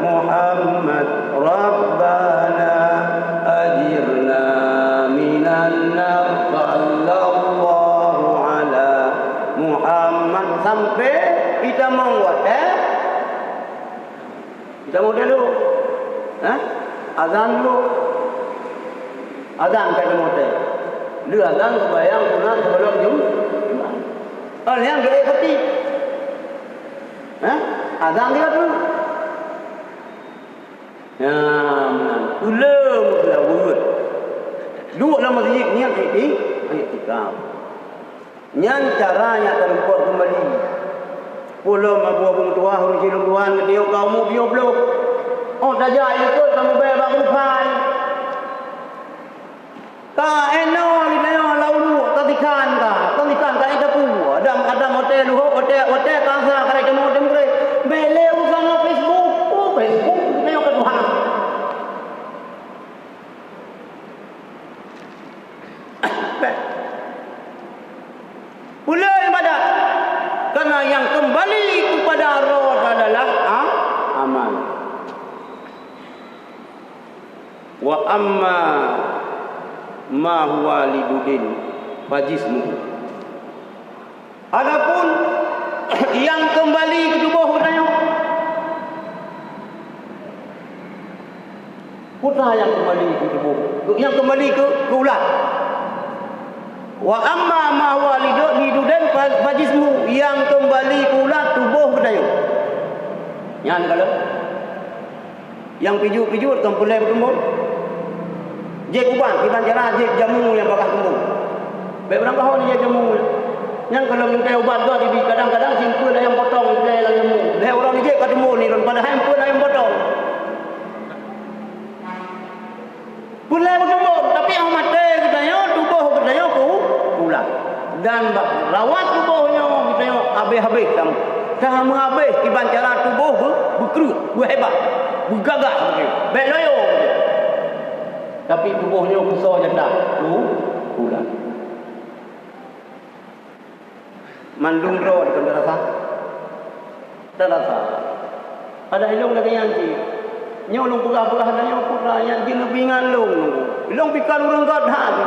Muhammad. Rabbana ajirna minan nar. Sampai kita membuat kita mau dulu azan dulu azan kita mau dulu azan kebayang guna sebelum Jumat yang gede hati azan dia dulu ya ulang dulu dalam masjid ni ayat tikam nyan caranya terbuat kembali. Pulau mabuah tua huruf cilung tuan dia kamu bio blok. Oh daja itu kamu bayar bangun pan. Ka eno linayo laulu tadikan ka itu ku. Ada hotel kansa kare kamu hotel kare. Bele usang Facebook nayo ka Tuhan. Pula ibadat. Karena yang kembali kepada roh adalah amal. Wa amma ma huwa lidudin fajismu. Adapun yang kembali ke tubuh katanya. Putra yang kembali ke tubuh. Yang kembali ke ulat. Wa amma ma huwa lidudan fajismu, yang kembali ulat tubuh kedaya. Yang kalau yang piju-piju tempulai bertumbuh. Jek uban kita cara jek jamu yang bakal tumbuh. Baik berapa tahun dia jamu. Yang kalau minta ubat tu di kadang-kadang simpul yang potong dia yang jamu. Dia orang ni jek ketemu ni pada handphone yang potong. Pulai bertumbuh tapi yang mati kedaya tubuh kedaya ulat. Dan rawat tubuhnya kita habis-habis dah menghabis di bancaran tubuh berkerut, berhebat. bergagak begitu, baik loyo begitu. Tapi tubuhnya besar je tak, bulan. Mandung ro ada kena rasa. Tak rasa. Ada ilung lagi yang ji. Nyolong pegah-pegah dan nyolong pegah yang ji lebih ngalung. Ilung pikar urang god hati.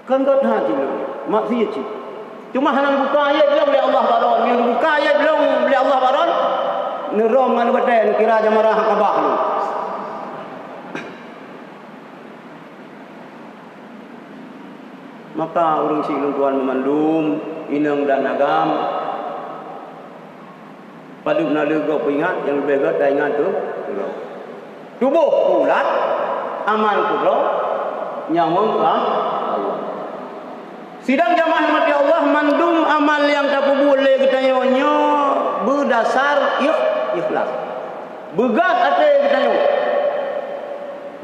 Kan god hati lu. Maksiat ji. Cuma hanya buka ayat belum oleh Allah baron. Yang buka ayat belum oleh Allah baron. Nerom ngan badan kira jamarah kabah lu. Maka orang silung tuan memandum inang dan agam padu nak lega ingat yang lebih gat ingat tu tubuh kulat amal kubro nyawang ka Allah sidang jamaah mati Allah mandum amal yang tak boleh kita nyo berdasar ikhlas begat hati kita nyo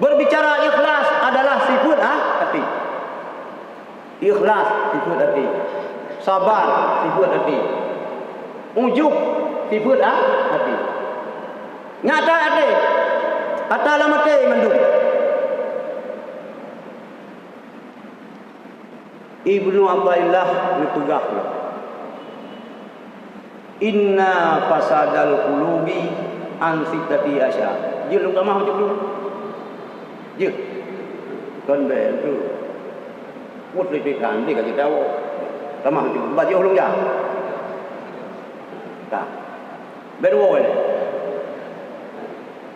berbicara ikhlas adalah sifat hati. Ikhlas sifat hati. Sabar sifat hati. Ujub sifat hati. Nyata hati. Kata alamat mendung. Ibnu Abdillah nutugah. Inna fasadal qulubi an sittati asya. Je lu kamah macam tu. Je. Kan betul. Put di kan dia kata tahu. Tamah tu baju ulung ya. Tak. Berwo ni.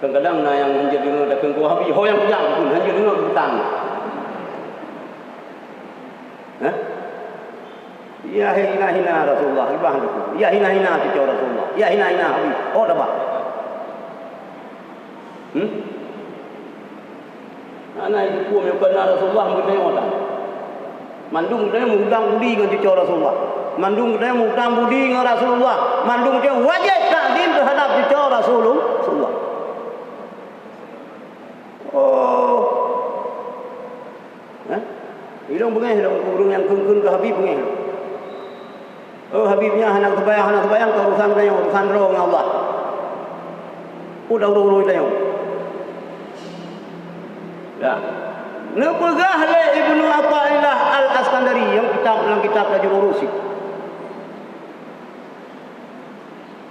Kadang-kadang na yang menjadi dengar dak kengko habis ho yang pejang pun hanya dengar hutang. Ya hina Rasulullah ibah tu. Ya hina tu Rasulullah. Ya hina habis. Oh dah bah. Anak ibu yang kena Rasulullah mungkin orang. Mandung dia mengundang budi dengan cucu Rasulullah. Mandung dia mengundang budi dengan Rasulullah. Mandung dia wajib takdim terhadap cucu Rasulullah. Oh. Hilong bengih burung yang kengkun ke Habib bengih. Oh Habibnya anak terbayang ke urusan roh dengan Allah. Udah urus dia. Ya. Nepegah le Ibnu Athaillah Al-Askandari yang dalam kitab Tajul Urusi.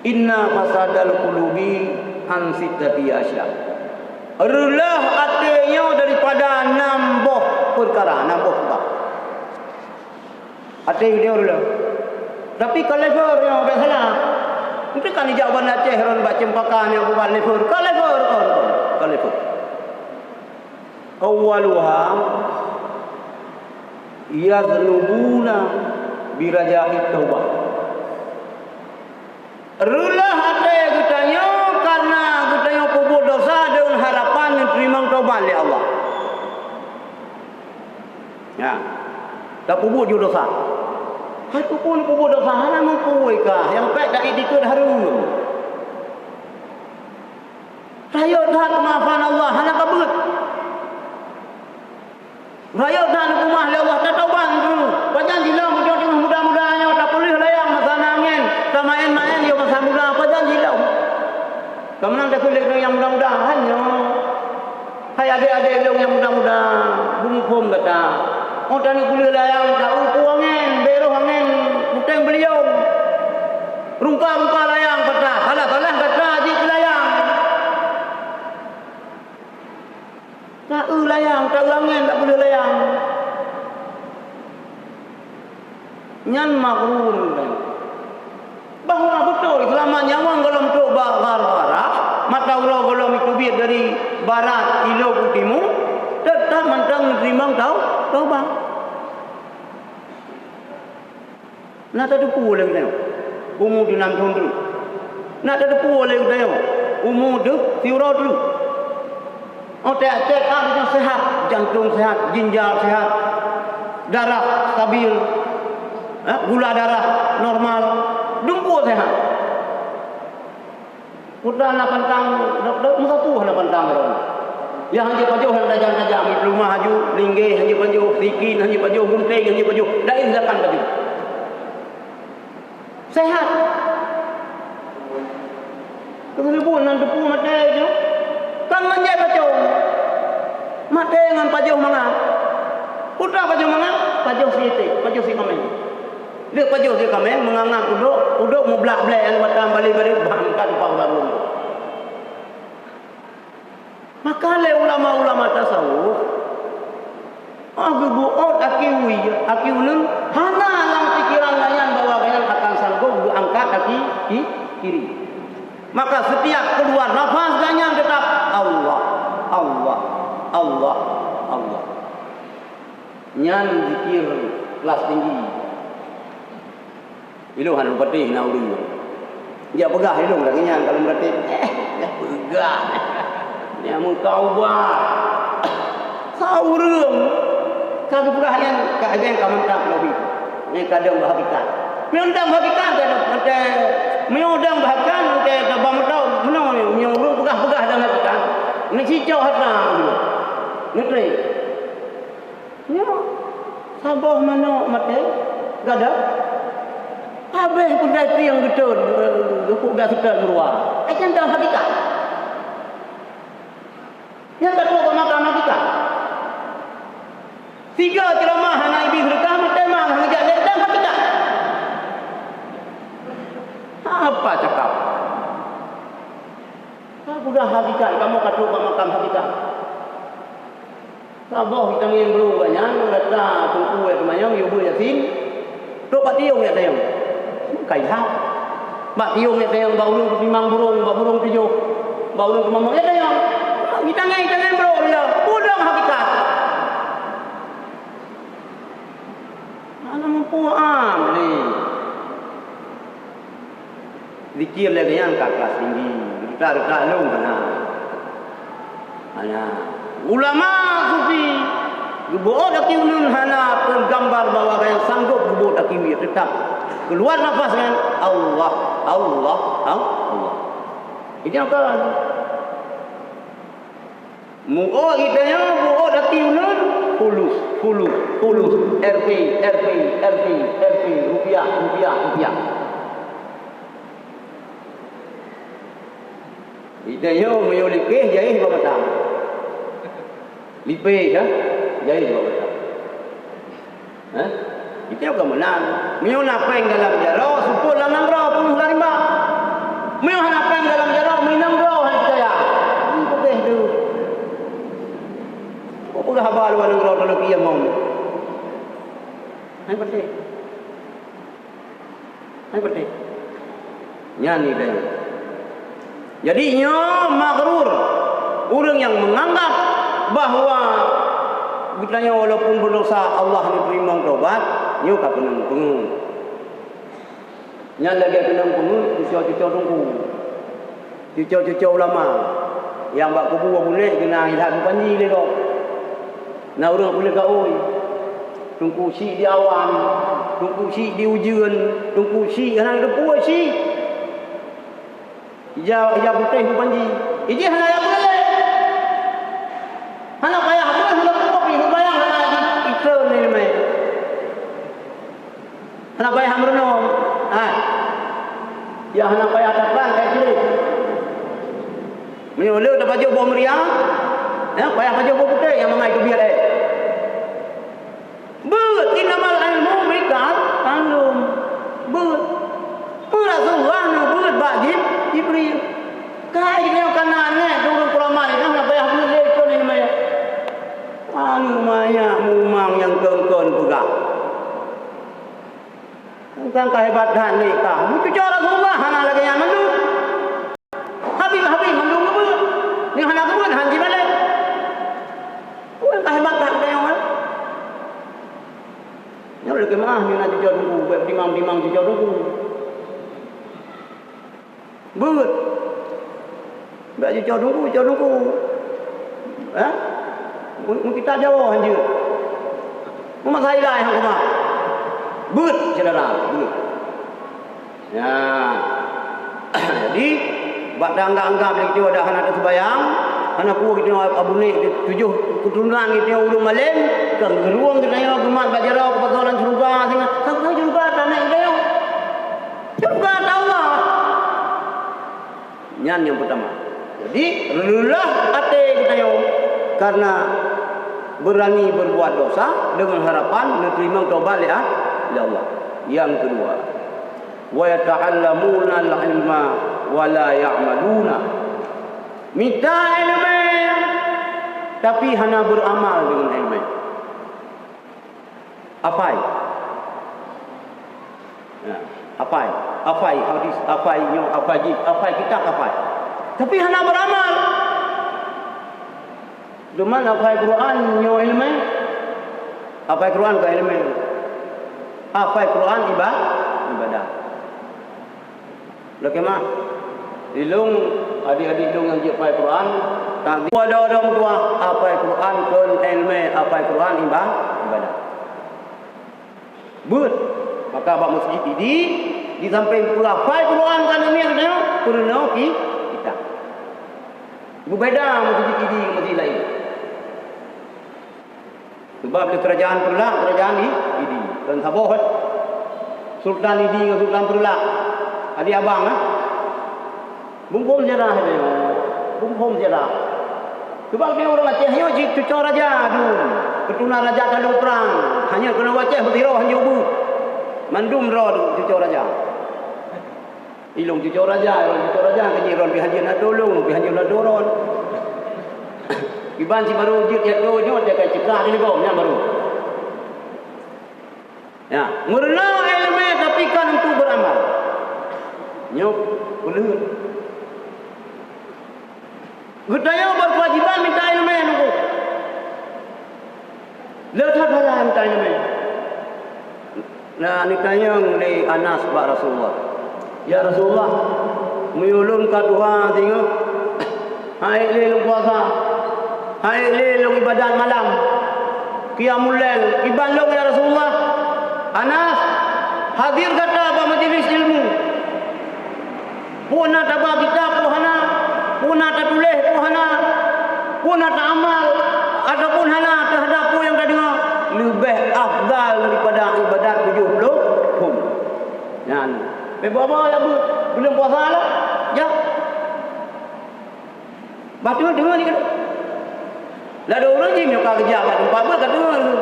Inna fasadal qulubi an sittati asya. Relah hatinya daripada nambah perkara, nambah sebab. Hati dia relah. Tapi kalau yang tak salah. Itu kan jawaban Aceh ron baca cempakan yang buat lever. Kalau awaluha yazlubuna biraja'it taubah. Relah hati kitanya karena kitanya kubur dosa dengan harapan yang terima taubat oleh Allah. Ya. Tak kubur juga dosa. Hai kubur dosa hana mengkuai kah yang baik dak ikut harum. Raya dah maafan Allah hana kabut. Raya dah hukumah oleh Allah tak taubat dulu. Panjang jilau mudah-mudahnya tak boleh layang masa angin. Sama main dia masa muda panjang jilau. Kemenang tak kulit yang mudah-mudahannya. Hai adik-adik yang mudah-mudah bungkum kata. Oh tadi kulit layang tak uku angin, beruh angin, puteng beliau. Rungka-rungka layang kata. Salah kata haji layang. Tak layang, tak angin, tak boleh layang. Nyan makrur. Bahawa betul selama nyawang golong tu barah, mata ulo golong itu biar dari barat ilo ke timur, tetap mentang menerima taubat. Nak tak depu oleh kita. Umur di 6 tahun dulu. Nak tak depu oleh kita. Umur tu tiurau dulu. Oh tak dia sehat, jantung sehat, ginjal sehat, darah stabil, gula darah normal, dengkul sehat. Putra nak pantang, doktor satu nak pantang orang. Yang hanya paju yang dajang-dajang, rumah haju, linggih, hanya paju, sikin, hanya paju, gunting, hanya paju, dah izahkan paju. Sehat. Keseribu nan depu mate je. Kan manjai pacu. Mate dengan pacu mana? Putra pacu mana? Pacu si kamen. Dia pacu si kamen mengangang uduk mau belak-belak yang batang balik-balik bangkat pau baru. Maka le ulama-ulama tasawuf buat aki ulun hana lang pikiran layan bahwa kalian akan sanggup diangkat kaki kiri. Maka setiap keluar nafas ganyan tetap Allah, Allah, Allah, Allah. Nyan zikir kelas tinggi. Ilu han patih na ulun. Dia pegah hidung lagi nyan kalau berarti dia pegah. Dia mau taubat. Saurung. Kalau pegah yang kamu tak lebih. Ni kadang berhakikat. Meundang hakikat ada meundang bahkan ke bang tahu menang ni meundang pegah-pegah dan hakikat. Ni cicau hata dulu. Ni tre. Ni sabah mana mate gadah. Habis pun dah yang betul. Gepuk dah suka keluar. Akan dah hakikat. Yang kedua ke makam hakikat. 3 ceramah hana ibi berkah mate mang hangajak dan hakikat. Apa cakap? Apa dah hakikat kamu kata ke makam hakikat. Sabah kita ngin belum banyak letak tungku ya kemayang yo boleh yasin. Tok pak tiung ya tayang. Kai hak. Pak tiung ya tayang baulung timang burung tujuh. Baulung kemamang ya tayang. Kita ngin bro dia. Udang hakikat. Mana mampu ni. Zikir lagi yang kelas tinggi. Kita long mana. Hanya ulama sufi gebuat aki ulun hana tergambar bahwa yang sanggup gebuat aki tetap keluar nafas kan Allah Allah Allah. Ini apa? Mu'o kita yang buat aki ulun fulus RP rupiah Idanya meyolikeh jahit babatang. Lipe dah jahit babatang. Itu yang kemenang. Meyo napeng dalam jarau supul lanang rau puluh larimba. Meyo napeng dalam jarau minang rau hai saya. Itu teh tu. Kau pun habal walang rau dalam kia mau. Hai pete. Nyanyi dah. Jadinya maghrur orang yang menganggap bahawa bitanya walaupun berdosa Allah ni terima taubat, nyo ka penang pengun. Nyan lagi penang pengun cucu-cucu tunggu. Cucu-cucu ulama yang bak kubu boleh kena hilang panji le kau. Na orang boleh kau oi. Tunggu si di awan, tunggu si di ujian, tunggu si hang depu si. Ija putih tu panji. Iji hana yang boleh. Hana payah boleh hana kopi bayang hana itu ni mai. Hana payah merenung. Ya hana payah datang kayak gini. Menyolok dah baju bau meriah. Ya payah baju bau putih yang mengai kebiar But inamal ilmu mikal tanlum. But Rasulullah nubut bagi Jibril. Kai ni kanan ni turun keramat ni nak payah boleh lekon ni maya. Anu maya mumang yang kengkon pegak. Tentang kehebatan ni kah. Itu cara Rasulullah hana lagi yang mandu. Habis mandu ngebut. Ni hana ngebut hanji balik. Bukan kehebatan dia orang. Yang lagi mah ni nak jujur dulu, buat timang jujur dulu. But Bak jujur nunggu. Mungkin kita jauh hanya. Mumak saya lah yang kuma. But saudara, but. Ya. Jadi bak anggap itu ada anak terbayang, anak ku kita abu ni 7 keturunan kita ulung malam, ke geruang kita yang gemat bajarau ke patolan surga sehingga sampai surga tanah kita. Surga Allah. Yang pertama. Jadi lelah hati kita yo karena berani berbuat dosa dengan harapan diterima taubat ya Allah. Yang kedua, wa yata'allamuna al-ilma wa la ya'maluna. Minta ilmu tapi hanya beramal dengan ilmu. Apa? Ya, apa? Hadis, apa kita apa? Tapi hanya beramal. Cuman apa Quran nyo ilmu? Apa Quran ke ilmu? Apa Quran ibadah? Bagaimana? Ilung adik-adik ilung yang jepai Quran, tak ada orang tua apa Quran ke ilmu, apa Quran ibadah. But maka bab masjid ini di samping pula apa Quran kan ini ada purna kita. Berbeza masjid ini dengan masjid lain. Sebab di kerajaan pula kerajaan ini dan saboh sultan ini dengan sultan pula adik abang bumbung jarah dia bumbung jarah sebab dia orang Aceh yo cucu raja ketuna raja kalau perang hanya kena Aceh bertiro hanya ubu mandum ro cucu raja ilung cucu raja keji ron bihajian adolong bihajian adoron iban si baru jit ya do nyo dia kai cekak ni kau nya baru ya murna ilmu tapi kan untuk beramal nyok ulun Gudaya berkewajiban minta ilmu nunggu. Letak hala minta ilmu. Nah, nikahnya oleh Anas bak Rasulullah. Ya Rasulullah, muyulun ka Tuhan tengok. Hai lelung puasa. Hai lelung ibadat malam. Qiyamul lail, ibalong ya Rasulullah. Anas hadir kata ba majlis ilmu. Puna tabah kitab Tuhana. Puna tak tulis Tuhana, puna tak amal, ataupun hana terhadap yang dah dengar lebih afdal daripada ibadat 70 hum. Yan. Berapa ya bu? Belum puasa lah. Ya. Batu dengar ni kan. Lah ada orang je nak kerja kat tempat apa kat dengar tu.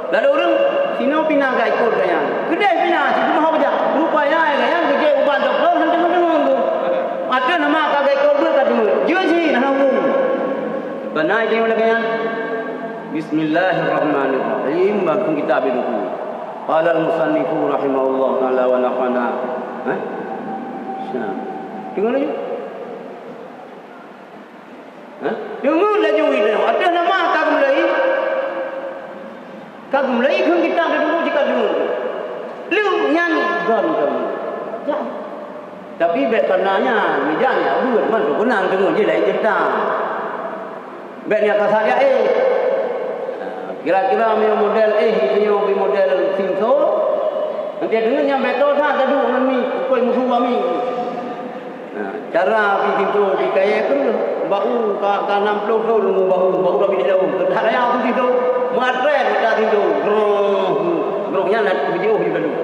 Lah ada orang sino pinang kat ikut kan. Kedai pinang si rumah kerja. Rupanya kan kerja uban tu kalau dengar tu. Ada nama kagak ikut kat dengar. Jua sih nak ngomong. Benar dia orang kan. Bismillahirrahmanirrahim. Bagus kita berdoa. Qala al-musannifu rahimahullah taala wa nafana. Dengar lagi. Dengar lagi itu. Ada nama kagum lagi. Kagum lagi kan kita berdoa jika dengar. Lu nyanyi gan kan. Tapi bet karenanya mijanya buat man benang dengar je lain cerita. Bet ni atas saya kira-kira model itu model Simso. Nanti dengarnya betul tak gaduh dengan mi koi musuh kami. Cara pi Simso pi kaya tu bau ka 60 tahun bau dah bini jauh. Tak ada aku Simso matret dah Simso. Grongnya nak video di gaduh.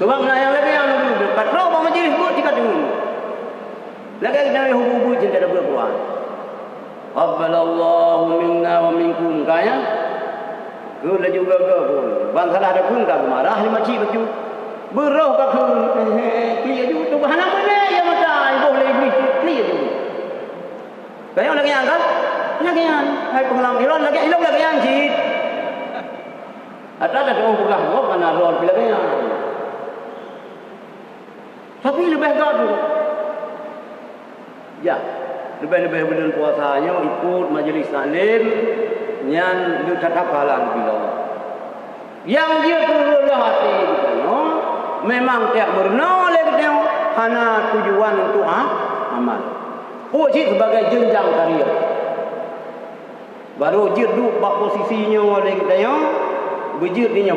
Sebab nak yang lagi yang patrol apa majlis buat jika dengar. Lagi kita hubung cinta dah berpuan. Qabbalallahu minna wa minkum kaya. Gula juga ke pun. Bangsa ada pun tak marah ni macam itu. Beroh ke pun. Clear juga tu bahan apa ni yang macam boleh beli clear juga. Kaya lagi yang kan? Lagi yang hai pengalaman Iran lagi ilok lagi yang cik. Ada orang pulang kau kan ron lagi yang. Tapi lebih gaduh. Ya. Lebih-lebih bulan puasanya ikut majlis taklim yang dia tetap halang bila Allah. Yang dia keluar hati kita, memang tiap berna oleh kita, hana tujuan untuk amal. Oh, cik sebagai jenjang karier. Baru jid duduk bak posisinya oleh kita, bejid dia.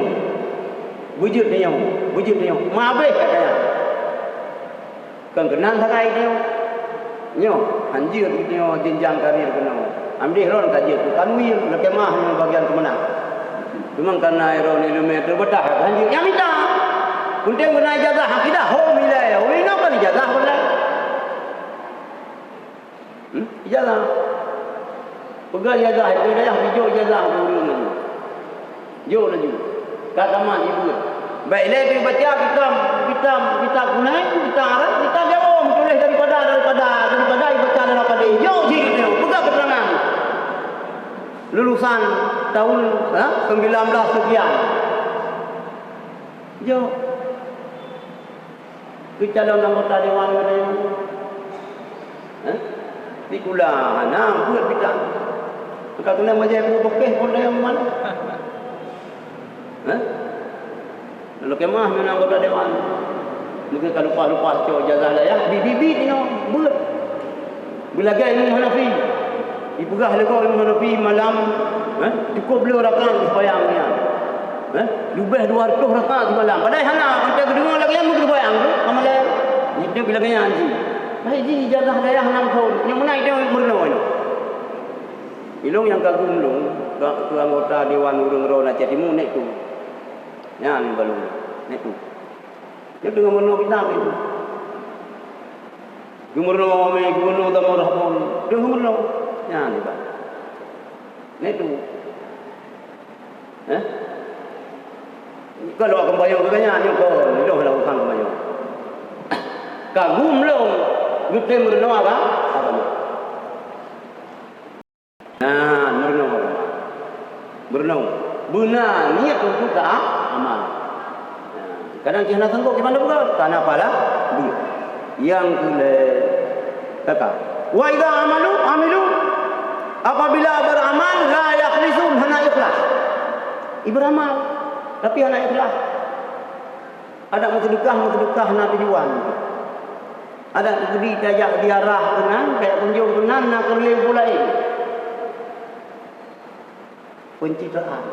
Mabih katanya. Kan kenal sakai dia. Nyo, anjir dia jenjang karir kena. Ambil ron kaji tu tanwir nak kemah yang bagian kemenang. Memang karena ron ilmu terbedah anjir yang minta. Kunting guna ijazah akidah ho milai. Oi nak kan ijazah boleh. Ijazah. Pegang ijazah, itu dah hijau ijazah guru ni. Jo laju. Kata mak ibu. Baiklah kita baca kita kunai, kita arah, kita jawab tulis daripada baca daripada hijau je kita. Pegang keterangan. Lulusan tahun 19 sekian. Jo. Calon anggota dewan ada yang di kulang, buat kita. Kalau kena macam aku pekeh pun ada yang mana? Lalu kemah mana anggota dewan? Mungkin kalau lupa cok jazah lah ya. Bibi tino buat. Bila gay Imam Hanafi, dipegah lekau Imam Hanafi malam, cukup beliau rakaat sembahyang dia. Lebih 200 rakaat semalam. Padahal hana macam kedua lagi yang mungkin bayang tu. Amalan itu bila kaya anji. Baik ji ijazah dayah 6 tahun. Yang mana itu murno itu. Ilung yang kagum long ke anggota dewan urung ro nak jadi mu nek tu. Ya ni balung. Nek tu. Dia dengan murno kita itu. Gubernur Damar Rahman. Dia murno. Ya ni ba. Nek tu. Kalau akan bayar kekayaan ni kau hidup dalam urusan bayar. Kagum long, kita merno apa? Merno apa? Merno. Benar niat untuk amal. Kadang kita nak sanggup gimana bukan? Tanah pala duit. Yang kule kata. Wa idza amilu apabila beramal la yakhlisun hana ikhlas. Beramal tapi anak ikhlas. Ada sedekah nak tujuan. Ada pergi tajak diarah tenan, kayak kunjung tenan nak keliling pula ini. Pencitraan.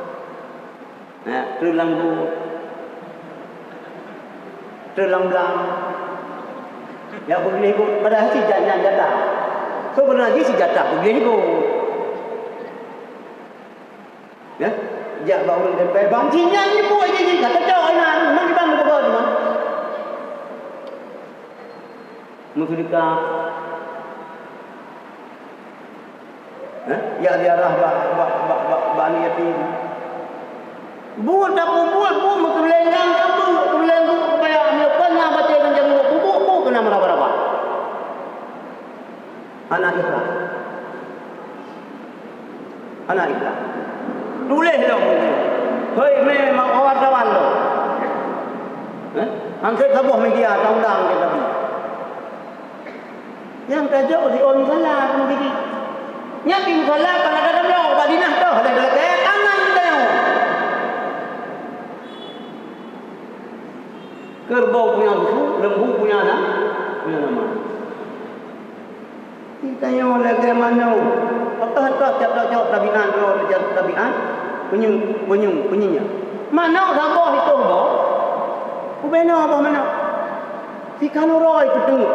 Terlang-lang. Ya boleh ikut pada si jangan jatah. Sebenarnya si jatah boleh ikut. Ya, jak bawa tempel bangcinya ni buat je kata cak ana nang bang apa tu mah. Musyrikah. Ya diarah bani yatim. Buat apa buat mengelengang apa mengelengang kayak melakukan baca macam buku kena berapa. Anak ikhlas. Tulis dong. Hei, memang wartawan lo. Angkat sebuah media undang kita ni. Yang tajuk si on salah sendiri. Nyakin salah kadang-kadang lo badinah tu ada tangan kita yo. Kerbau punya susu, lembu punya nama. Kita yo lagi mana? Atau tiap-tiap tabian penyinya. Mana sabar itu boh? Ubena apa mana? Si kanuroi ketemu.